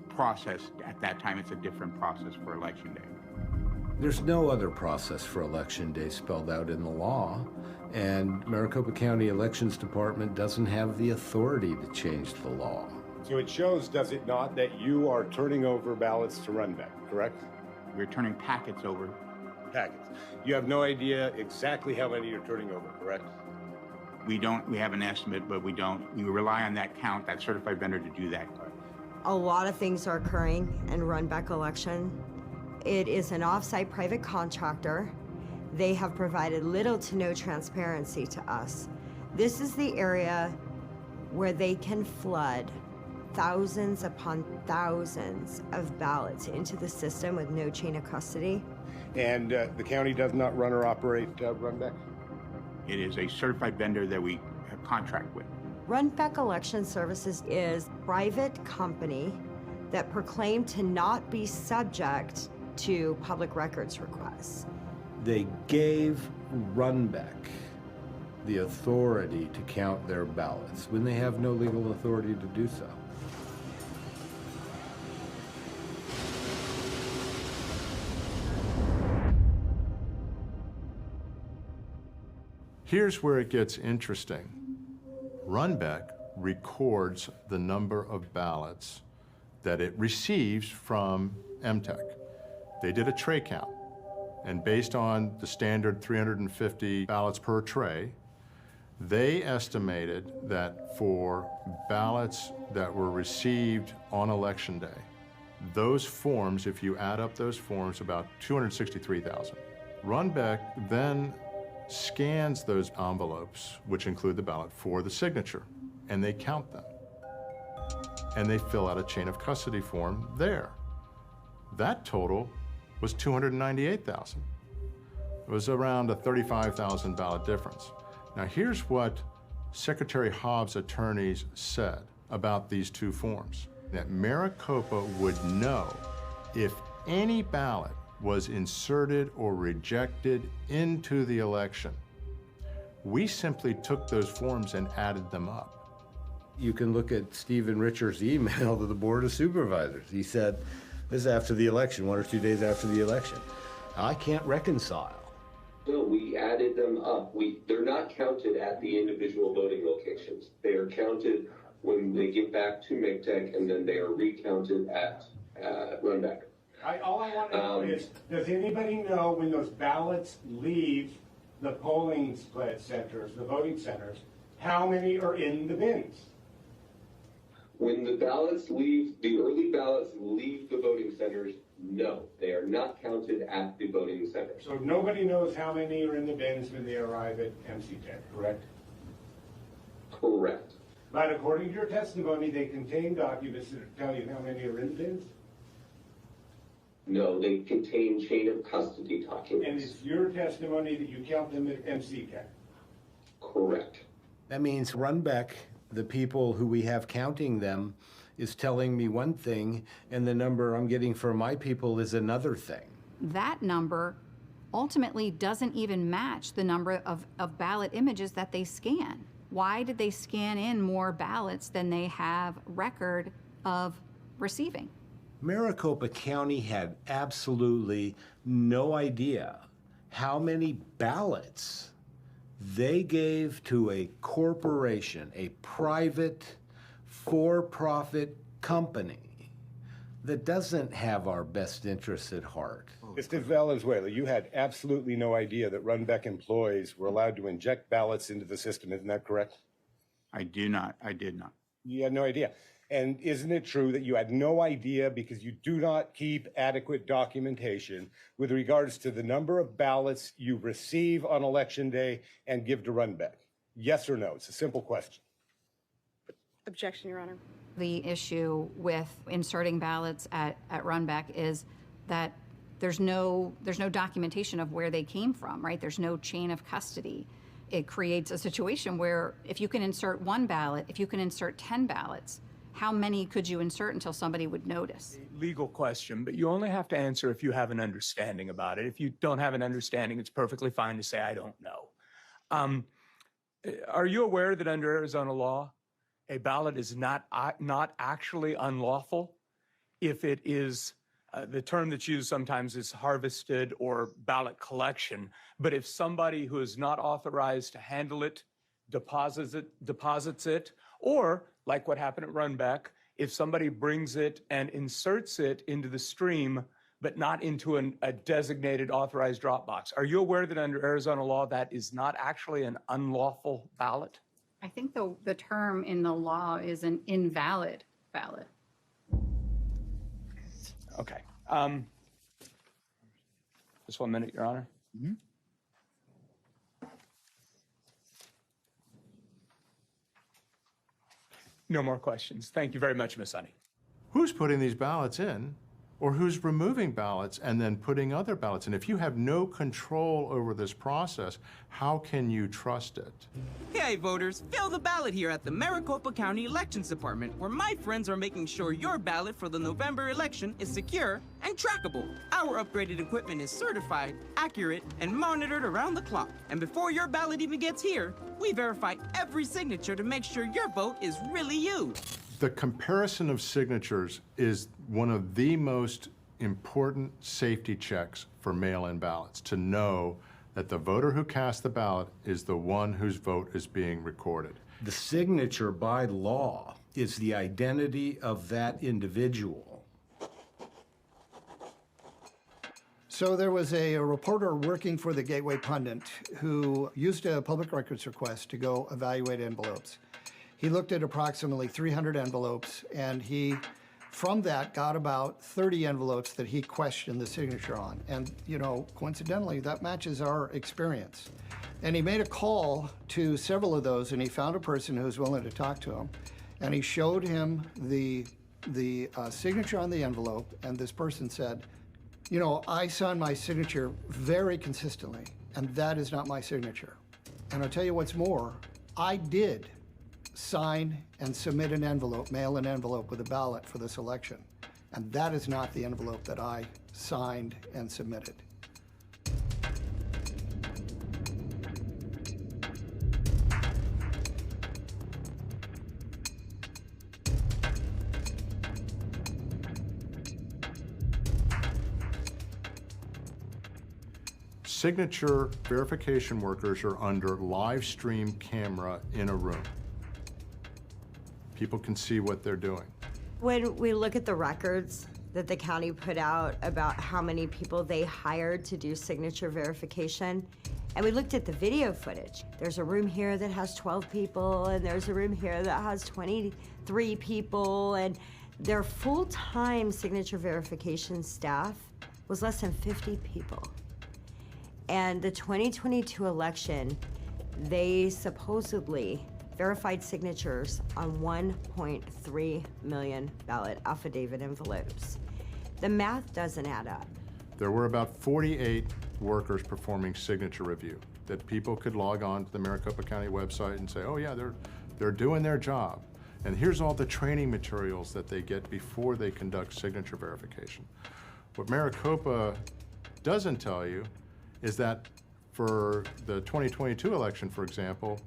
process at that time. It's a different process for Election Day. There's no other process for Election Day spelled out in the law, and Maricopa County Elections Department doesn't have the authority to change the law. So it shows, does it not, that you are turning over ballots to Runback, correct? We're turning packets over. Packets. You have no idea exactly how many you're turning over, correct? We have an estimate, but we don't. We rely on that count, that certified vendor to do that. A lot of things are occurring in Runback election. It is an off-site private contractor. They have provided little to no transparency to us. This is the area where they can flood thousands upon thousands of ballots into the system with no chain of custody. And the county does not run or operate Runback? It is a certified vendor that we have contract with. Runback Election Services is a private company that proclaimed to not be subject to public records requests. They gave Runback the authority to count their ballots when they have no legal authority to do so. Here's where it gets interesting. Runback records the number of ballots that it receives from MTech. They did a tray count, and based on the standard 350 ballots per tray, they estimated that for ballots that were received on Election Day, those forms, if you add up those forms, about 263,000. Runback then scans those envelopes, which include the ballot, for the signature, and they count them. And they fill out a chain of custody form there. That total was 298,000. It was around a 35,000 ballot difference. Now here's what Secretary Hobbs' attorneys said about these two forms, that Maricopa would know if any ballot was inserted or rejected into the election. We simply took those forms and added them up. You can look at Stephen Richards' email to the Board of Supervisors. He said, this is after the election, 1 or 2 days after the election. I can't reconcile. No, we added them up. They're not counted at the individual voting locations. They are counted when they get back to MCTEC, and then they are recounted at Runback. All I want to know is, does anybody know when those ballots leave the polling centers, the voting centers, how many are in the bins? When the ballots leave, the early ballots leave the voting centers, no, they are not counted at the voting centers. So nobody knows how many are in the bins when they arrive at MCTEC, correct? Correct. But according to your testimony, they contain documents that tell you how many are in the bins? No, they contain chain of custody documents. And it's your testimony that you count them at MCTEC? Correct. That means Runback, the people who we have counting them, is telling me one thing, and the number I'm getting from my people is another thing. That number ultimately doesn't even match the number of ballot images that they scan. Why did they scan in more ballots than they have record of receiving? Maricopa County had absolutely no idea how many ballots they gave to a corporation, a private, for-profit company that doesn't have our best interests at heart. Mr. Valenzuela, you had absolutely no idea that Runback employees were allowed to inject ballots into the system, isn't that correct? I did not. You had no idea. And isn't it true that you had no idea because you do not keep adequate documentation with regards to the number of ballots you receive on Election Day and give to Runback? Yes or no? It's a simple question. Objection, Your Honor. The issue with inserting ballots at Runback is that there's no documentation of where they came from, right? There's no chain of custody. It creates a situation where if you can insert one ballot, if you can insert 10 ballots, how many could you insert until somebody would notice? Legal question, but you only have to answer if you have an understanding about it. If you don't have an understanding, it's perfectly fine to say, I don't know. Are you aware that under Arizona law, a ballot is not actually unlawful if it is, the term that's used sometimes is harvested or ballot collection, but if somebody who is not authorized to handle it deposits it, or like what happened at Runback, if somebody brings it and inserts it into the stream, but not into a designated authorized drop box. Are you aware that under Arizona law, that is not actually an unlawful ballot? I think the term in the law is an invalid ballot. Okay. Just 1 minute, Your Honor. Mm-hmm. No more questions. Thank you very much, Ms. Honey. Who's putting these ballots in, or who's removing ballots and then putting other ballots in? If you have no control over this process, how can you trust it? Hey voters, fill the ballot here at the Maricopa County Elections Department, where my friends are making sure your ballot for the November election is secure and trackable. Our upgraded equipment is certified, accurate, and monitored around the clock. And before your ballot even gets here, we verify every signature to make sure your vote is really you. The comparison of signatures is one of the most important safety checks for mail-in ballots, to know that the voter who cast the ballot is the one whose vote is being recorded. The signature by law is the identity of that individual. So there was a reporter working for the Gateway Pundit who used a public records request to go evaluate envelopes. He looked at approximately 300 envelopes, and he, from that, got about 30 envelopes that he questioned the signature on. And, you know, coincidentally, that matches our experience. And he made a call to several of those, and he found a person who was willing to talk to him. And he showed him the signature on the envelope, and this person said, you know, I sign my signature very consistently, and that is not my signature. And I'll tell you what's more, I did sign and submit an envelope, mail an envelope with a ballot for this election. And that is not the envelope that I signed and submitted. Signature verification workers are under live stream camera in a room. People can see what they're doing. When we look at the records that the county put out about how many people they hired to do signature verification, and we looked at the video footage, there's a room here that has 12 people, and there's a room here that has 23 people, and their full-time signature verification staff was less than 50 people. And the 2022 election, they supposedly verified signatures on 1.3 million ballot affidavit envelopes. The math doesn't add up. There were about 48 workers performing signature review that people could log on to the Maricopa County website and say, oh yeah, they're doing their job. And here's all the training materials that they get before they conduct signature verification. What Maricopa doesn't tell you is that for the 2022 election, for example,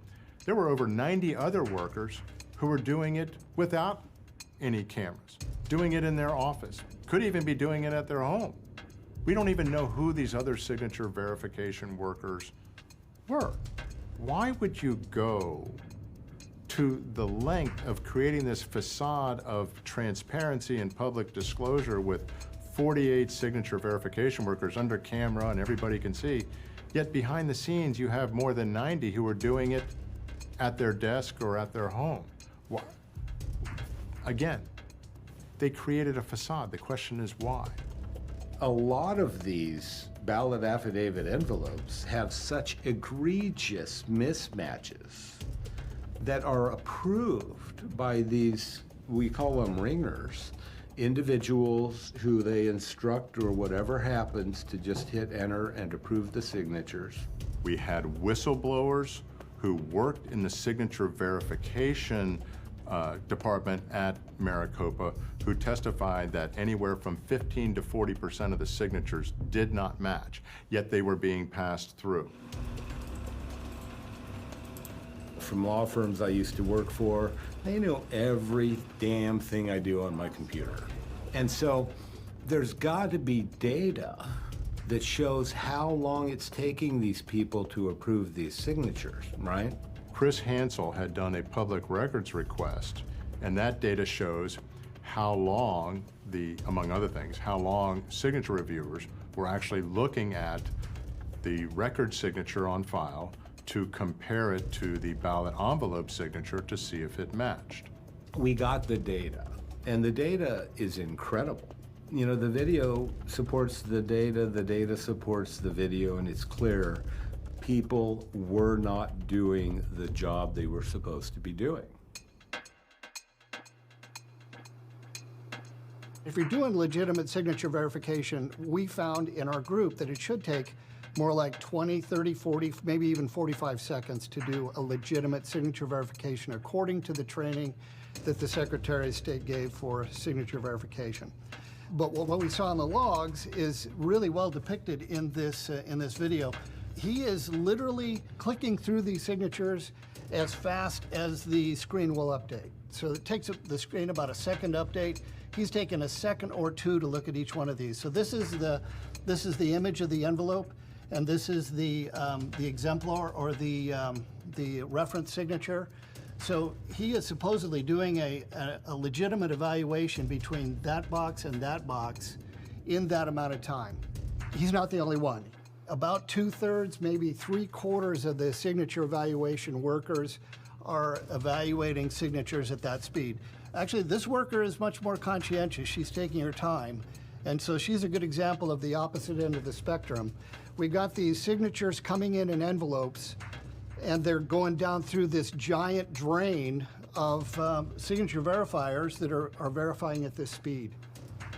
there were over 90 other workers who were doing it without any cameras, doing it in their office, could even be doing it at their home. We don't even know who these other signature verification workers were. Why would you go to the length of creating this facade of transparency and public disclosure with 48 signature verification workers under camera and everybody can see, yet behind the scenes you have more than 90 who are doing it at their desk or at their home? Again, they created a facade. The question is why? A lot of these ballot affidavit envelopes have such egregious mismatches that are approved by these, we call them ringers, individuals who they instruct or whatever happens to just hit enter and approve the signatures. We had whistleblowers who worked in the signature verification department at Maricopa who testified that anywhere from 15 to 40% of the signatures did not match, yet they were being passed through. From law firms I used to work for, they know every damn thing I do on my computer. And so there's got to be data that shows how long it's taking these people to approve these signatures, right? Chris Hansel had done a public records request, and that data shows how long among other things, how long signature reviewers were actually looking at the record signature on file to compare it to the ballot envelope signature to see if it matched. We got the data, and the data is incredible. You know, the video supports the data supports the video, and it's clear people were not doing the job they were supposed to be doing. If you're doing legitimate signature verification, we found in our group that it should take more like 20, 30, 40, maybe even 45 seconds to do a legitimate signature verification according to the training that the Secretary of State gave for signature verification. But what we saw in the logs is really well depicted in this video. He is literally clicking through these signatures as fast as the screen will update. So it takes the screen about a second to update. He's taken a second or two to look at each one of these. So this is the image of the envelope, and this is the exemplar or the reference signature. So he is supposedly doing a legitimate evaluation between that box and that box in that amount of time. He's not the only one. About 2/3, maybe 3/4 of the signature evaluation workers are evaluating signatures at that speed. Actually, this worker is much more conscientious. She's taking her time. And so she's a good example of the opposite end of the spectrum. We got these signatures coming in envelopes, and they're going down through this giant drain of signature verifiers that are verifying at this speed.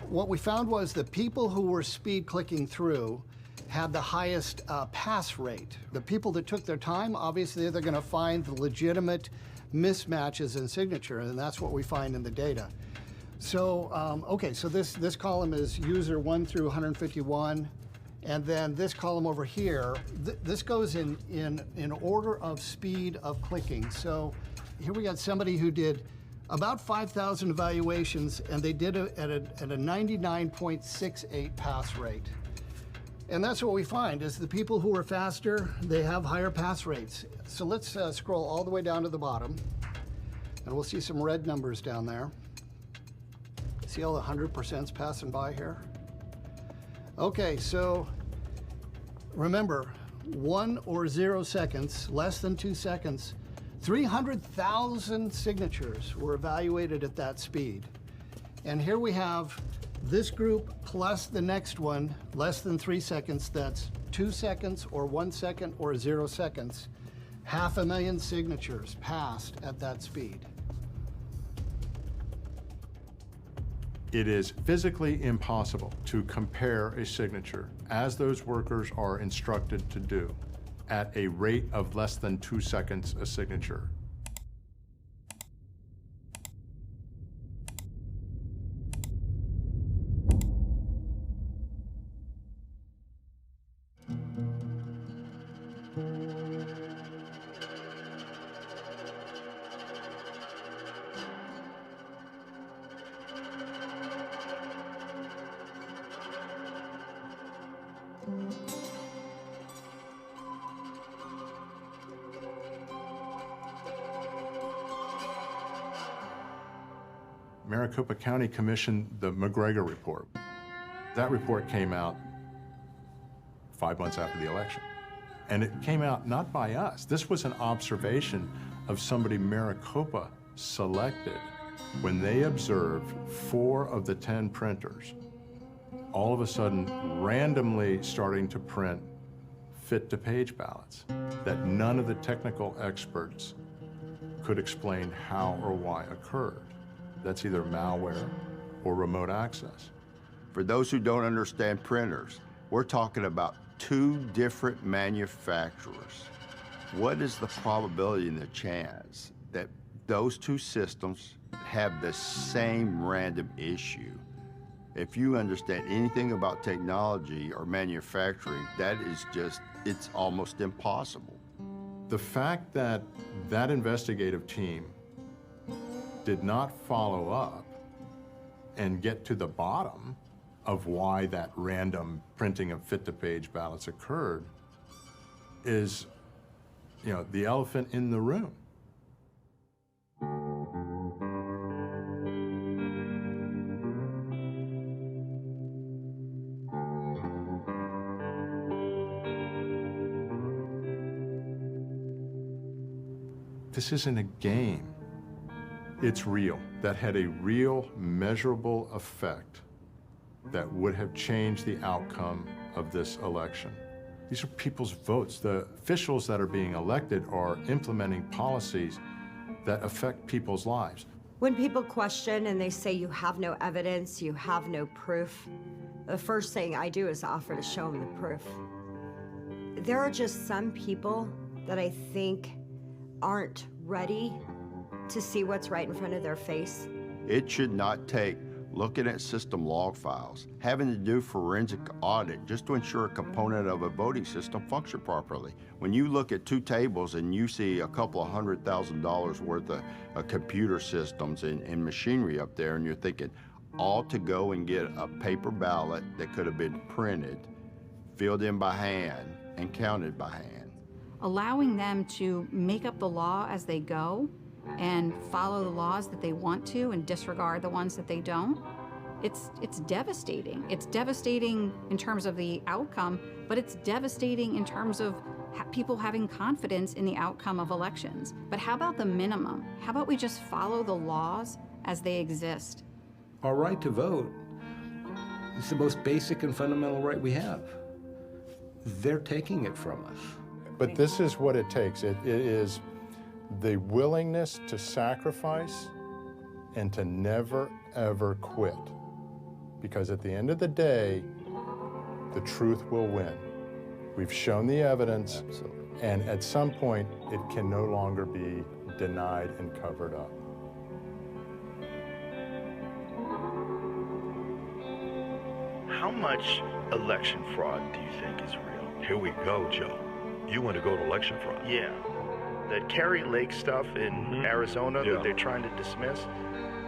What we found was the people who were speed clicking through had the highest pass rate. The people that took their time, obviously, they're going to find the legitimate mismatches in signature, and that's what we find in the data. So, okay, so this column is user 1 through 151, and then this column over here, this goes in order of speed of clicking. So here we got somebody who did about 5,000 evaluations, and they did it at a 99.68 pass rate. And that's what we find, is the people who are faster, they have higher pass rates. So let's scroll all the way down to the bottom, and we'll see some red numbers down there. See all the 100%s passing by here? Okay, so remember, 1 or 0 seconds, less than 2 seconds, 300,000 signatures were evaluated at that speed. And here we have this group plus the next one, less than 3 seconds, that's 2 seconds or 1 second or 0 seconds. 500,000 signatures passed at that speed. It is physically impossible to compare a signature, as those workers are instructed to do, at a rate of less than 2 seconds a signature. Maricopa County commissioned the McGregor report. That report came out 5 months after the election. And it came out not by us. This was an observation of somebody Maricopa selected when they observed 4 of the 10 printers all of a sudden randomly starting to print fit-to-page ballots that none of the technical experts could explain how or why occurred. That's either malware or remote access. For those who don't understand printers, we're talking about 2 different manufacturers. What is the probability and the chance that those 2 systems have the same random issue? If you understand anything about technology or manufacturing, that is just, it's almost impossible. The fact that that investigative team did not follow up and get to the bottom of why that random printing of fit-to-page ballots occurred is, the elephant in the room. This isn't a game. It's real. That had a real, measurable effect that would have changed the outcome of this election. These are people's votes. The officials that are being elected are implementing policies that affect people's lives. When people question and they say you have no evidence, you have no proof, the first thing I do is offer to show them the proof. There are just some people that I think aren't ready to see what's right in front of their face. It should not take looking at system log files, having to do forensic audit just to ensure a component of a voting system function properly. When you look at two tables and you see a couple of $100,000 worth of computer systems and machinery up there, and you're thinking, all to go and get a paper ballot that could have been printed, filled in by hand, and counted by hand. Allowing them to make up the law as they go and follow the laws that they want to and disregard the ones that they don't, it's devastating. It's devastating in terms of the outcome, but it's devastating in terms of people having confidence in the outcome of elections. But how about the minimum? How about we just follow the laws as they exist? Our right to vote is the most basic and fundamental right we have. They're taking it from us. But this is what it takes. It is the willingness to sacrifice and to never, ever quit. Because at the end of the day, the truth will win. We've shown the evidence, and at some point, it can no longer be denied and covered up. How much election fraud do you think is real? Here we go, Joe. You want to go to election fraud? Yeah. That Kari Lake stuff in Arizona that they're trying to dismiss,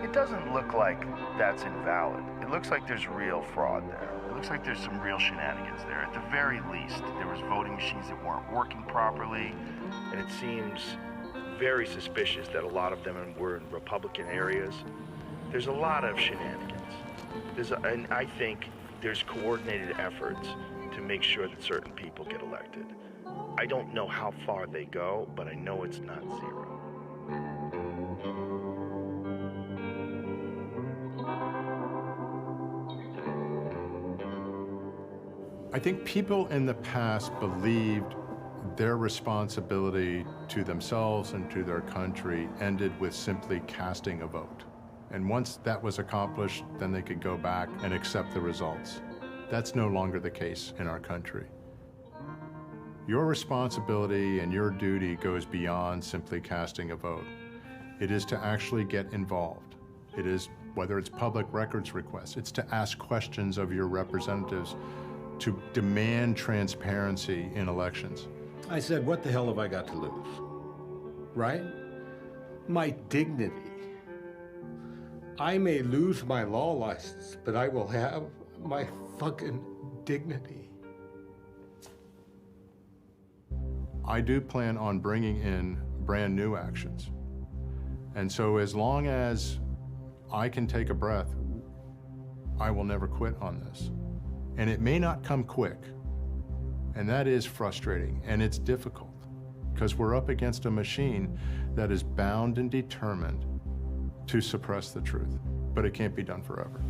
it doesn't look like that's invalid. It looks like there's real fraud there. It looks like there's some real shenanigans there. At the very least, there was voting machines that weren't working properly, and it seems very suspicious that a lot of them were in Republican areas. There's a lot of shenanigans. And I think there's coordinated efforts to make sure that certain people get elected. I don't know how far they go, but I know it's not zero. I think people in the past believed their responsibility to themselves and to their country ended with simply casting a vote. And once that was accomplished, then they could go back and accept the results. That's no longer the case in our country. Your responsibility and your duty goes beyond simply casting a vote. It is to actually get involved. It is, whether it's public records requests, it's to ask questions of your representatives, to demand transparency in elections. I said, what the hell have I got to lose? Right? My dignity. I may lose my law license, but I will have my fucking dignity. I do plan on bringing in brand new actions. And so as long as I can take a breath, I will never quit on this. And it may not come quick. And that is frustrating and it's difficult because we're up against a machine that is bound and determined to suppress the truth, but it can't be done forever.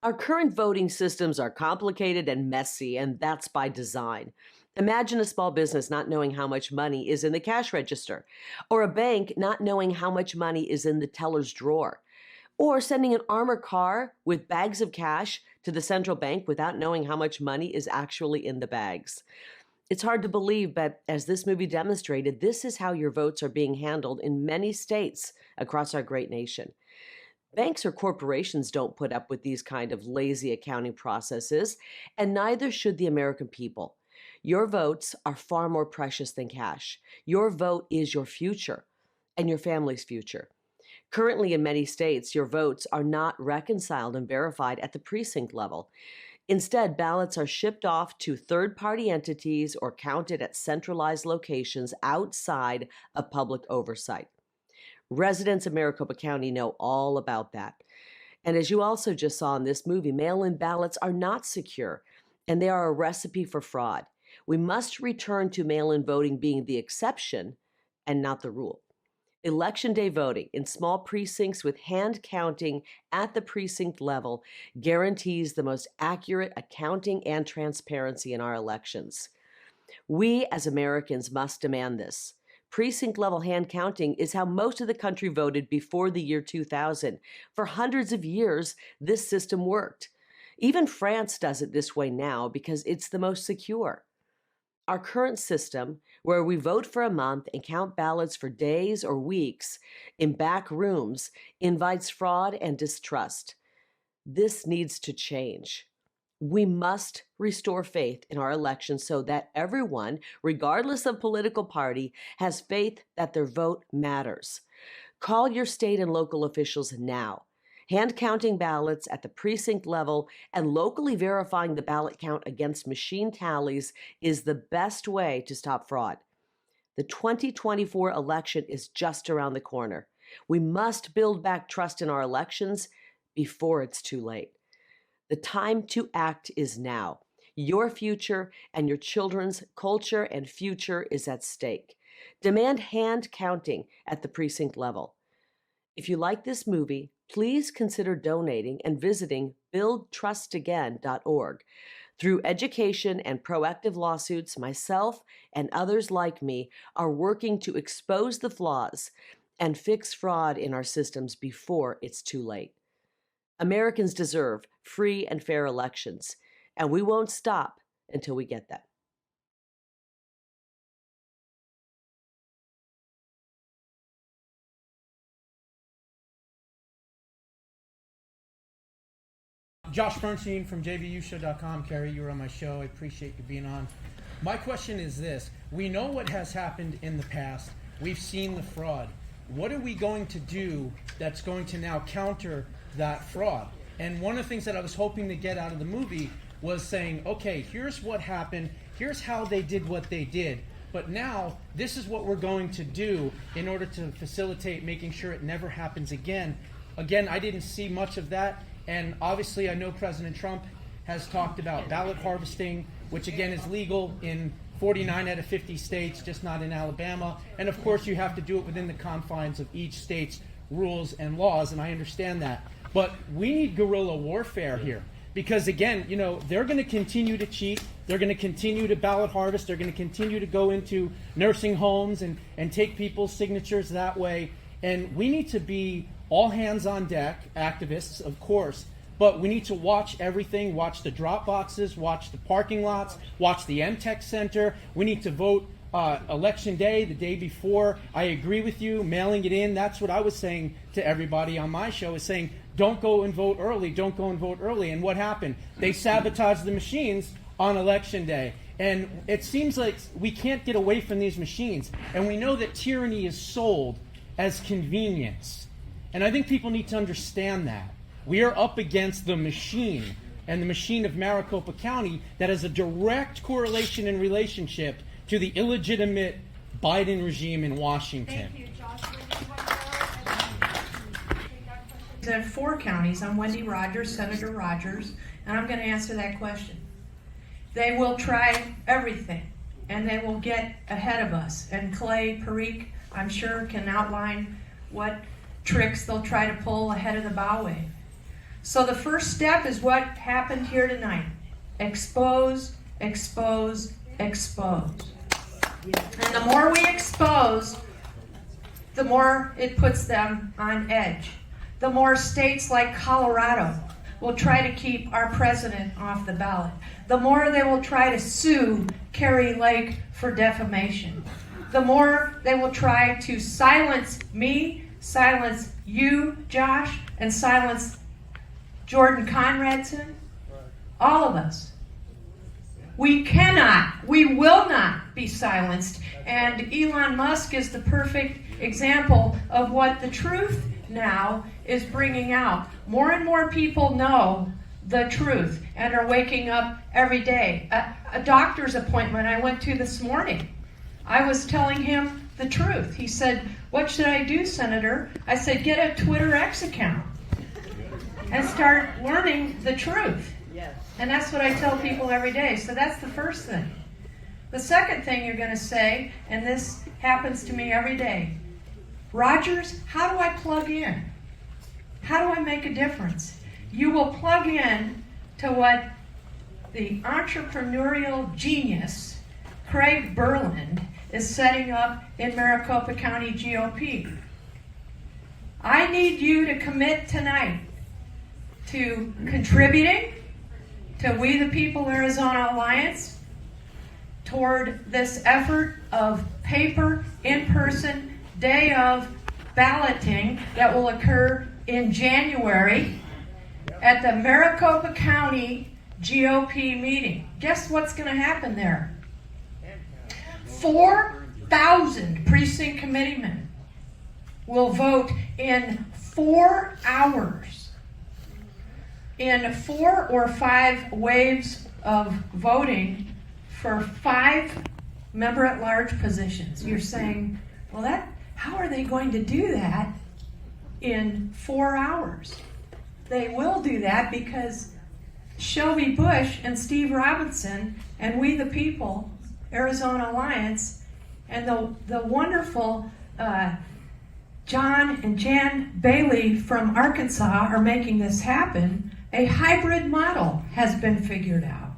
Our current voting systems are complicated and messy, and that's by design. Imagine a small business not knowing how much money is in the cash register, or a bank not knowing how much money is in the teller's drawer, or sending an armored car with bags of cash to the central bank without knowing how much money is actually in the bags. It's hard to believe, but as this movie demonstrated, this is how your votes are being handled in many states across our great nation. Banks or corporations don't put up with these kind of lazy accounting processes, and neither should the American people. Your votes are far more precious than cash. Your vote is your future. and your family's future. Currently, in many states, your votes are not reconciled and verified at the precinct level. Instead, ballots are shipped off to third-party entities or counted at centralized locations outside of public oversight. Residents of Maricopa County know all about that. And as you also just saw in this movie, mail-in ballots are not secure, and they are a recipe for fraud. We must return to mail-in voting being the exception and not the rule. Election day voting in small precincts with hand counting at the precinct level guarantees the most accurate accounting and transparency in our elections. We as Americans must demand this. Precinct level hand counting is how most of the country voted before the year 2000. For hundreds of years, this system worked. Even France does it this way now because it's the most secure. Our current system, where we vote for a month and count ballots for days or weeks in back rooms, invites fraud and distrust. This needs to change. We must restore faith in our elections so that everyone, regardless of political party, has faith that their vote matters. Call your state and local officials now. Hand counting ballots at the precinct level and locally verifying the ballot count against machine tallies is the best way to stop fraud. The 2024 election is just around the corner. We must build back trust in our elections before it's too late. The time to act is now. Your future and your children's culture and future is at stake. Demand hand counting at the precinct level. If you like this movie, please consider donating and visiting buildtrustagain.org. Through education and proactive lawsuits, myself and others like me are working to expose the flaws and fix fraud in our systems before it's too late. Americans deserve free and fair elections, and we won't stop until we get them. Josh Bernstein from jvushow.com. Kari, you were on my show. I appreciate you being on. My question is this. We know what has happened in the past. We've seen the fraud. What are we going to do that's going to now counter that fraud? And one of the things that I was hoping to get out of the movie was saying, okay, here's what happened. Here's how they did what they did. But now this is what we're going to do in order to facilitate making sure it never happens again. Again, I didn't see much of that. And obviously, I know President Trump has talked about ballot harvesting, which again is legal in 49 out of 50 states, just not in Alabama. And of course, you have to do it within the confines of each state's rules and laws, and I understand that. But we need guerrilla warfare here. Because again, you know, they're going to continue to cheat. They're going to continue to ballot harvest. They're going to continue to go into nursing homes and take people's signatures that way. And we need to be all hands on deck, activists, of course, but we need to watch everything, watch the drop boxes, watch the parking lots, watch the MTech Center. We need to vote election day, the day before. I agree with you, mailing it in. That's what I was saying to everybody on my show, is saying, don't go and vote early, don't go and vote early. And what happened? They sabotaged the machines on election day. And it seems like we can't get away from these machines. And we know that tyranny is sold as convenience. And I think people need to understand that. We are up against the machine, and the machine of Maricopa County that has a direct correlation and relationship to the illegitimate Biden regime in Washington. Thank you, Josh. In 4 counties, I'm Wendy Rogers, Senator Rogers, and I'm going to answer that question. They will try everything, and they will get ahead of us. And Clay Parikh, I'm sure, can outline what tricks they'll try to pull ahead of the bow wave. So the first step is what happened here tonight. Expose, expose, expose. And the more we expose, the more it puts them on edge. The more states like Colorado will try to keep our president off the ballot. The more they will try to sue Kari Lake for defamation. The more they will try to silence me, silence you, Josh, and silence Jordan Conradson, all of us. We cannot, we will not be silenced. And Elon Musk is the perfect example of what the truth now is bringing out. More and more people know the truth and are waking up every day. A doctor's appointment I went to this morning, I was telling him the truth. He said, "What should I do, Senator?" I said, "Get a Twitter X account and start learning the truth." And that's what I tell people every day. So that's the first thing. The second thing you're going to say, and this happens to me every day, "Rogers, how do I plug in? How do I make a difference?" You will plug in to what the entrepreneurial genius, Craig Berland, is setting up in Maricopa County GOP. I need you to commit tonight to contributing to We the People Arizona Alliance toward this effort of paper, in-person, day of balloting that will occur in January at the Maricopa County GOP meeting. Guess what's going to happen there? 4,000 precinct committeemen will vote in 4 hours in 4 or 5 waves of voting for 5 member-at-large positions. You're saying, well, how are they going to do that in 4 hours? They will do that because Shelby Bush and Steve Robinson and We the People Arizona Alliance and the wonderful John and Jan Bailey from Arkansas are making this happen. A hybrid model has been figured out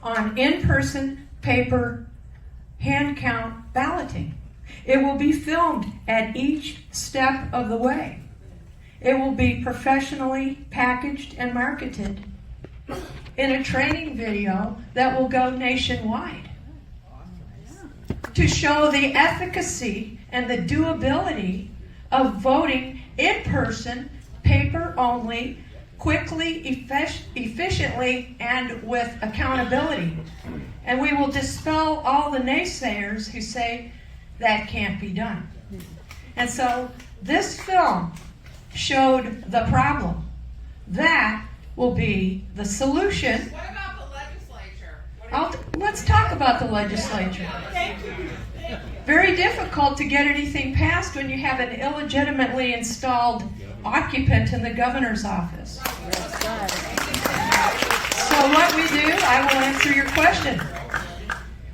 on in-person, paper, hand count balloting. It will be filmed at each step of the way. It will be professionally packaged and marketed in a training video that will go nationwide to show the efficacy and the doability of voting in person, paper only, quickly, efficiently, and with accountability. And we will dispel all the naysayers who say that can't be done. And so this film showed the problem. That will be the solution. What about the legislature? Let's talk about the legislature. Very difficult to get anything passed when you have an illegitimately installed occupant in the governor's office. So what we do, I will answer your question.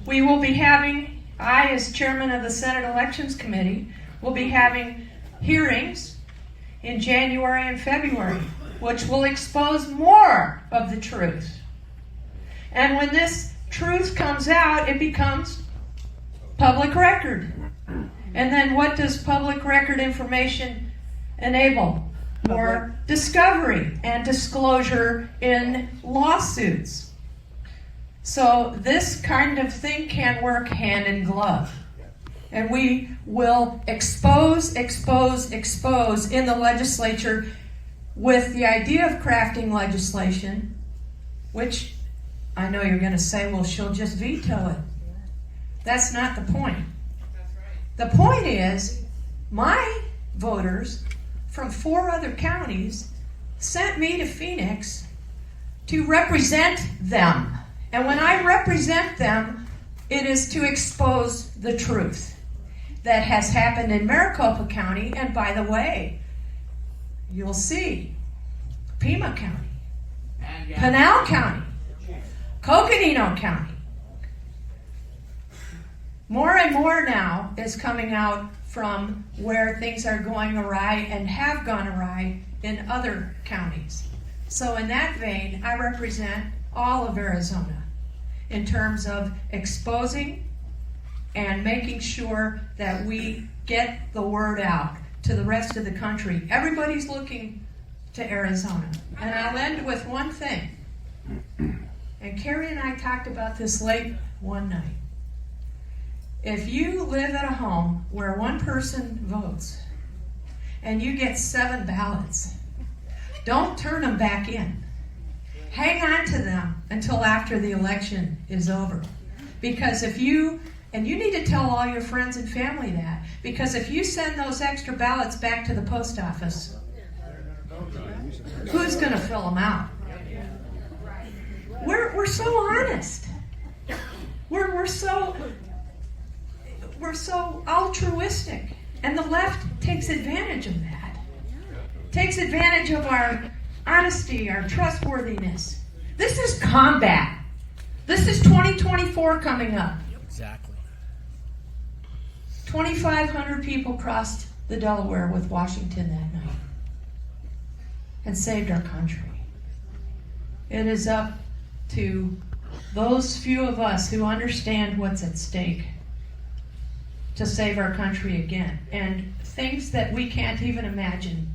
We will be having, I as chairman of the Senate Elections Committee, will be having hearings in January and February, which will expose more of the truth. And when this truth comes out, it becomes public record. And then what does public record information enable? More discovery and disclosure in lawsuits. So this kind of thing can work hand in glove. And we will expose in the legislature with the idea of crafting legislation, which I know you're going to say, well, she'll just veto it. That's not the point. The point is, my voters from 4 other counties sent me to Phoenix to represent them. And when I represent them, it is to expose the truth that has happened in Maricopa County. And by the way, you'll see Pima County, Pinal County, Coconino County. More and more now is coming out from where things are going awry and have gone awry in other counties. So in that vein, I represent all of Arizona in terms of exposing and making sure that we get the word out to the rest of the country. Everybody's looking to Arizona. And I'll end with one thing. And Kari and I talked about this late one night. If you live at a home where one person votes and you get 7 ballots, don't turn them back in. Hang on to them until after the election is over. Because if you And you need to tell all your friends and family that, because if you send those extra ballots back to the post office, who's going to fill them out? We're so honest. We're so altruistic, and the left takes advantage of that. Takes advantage of our honesty, our trustworthiness. This is combat. This is 2024 coming up. Exactly. 2,500 people crossed the Delaware with Washington that night and saved our country. It is up to those few of us who understand what's at stake to save our country again. And things that we can't even imagine.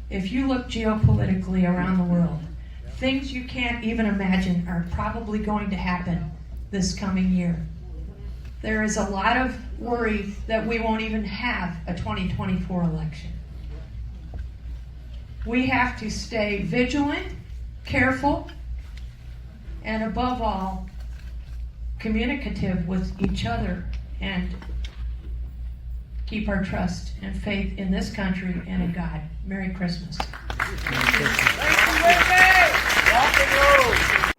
If you look geopolitically around the world, things you can't even imagine are probably going to happen this coming year. There is a lot of worry that we won't even have a 2024 election. We have to stay vigilant, careful, and above all, communicative with each other and keep our trust and faith in this country and in God. Merry Christmas. Thank you, Wendy. Rock and roll.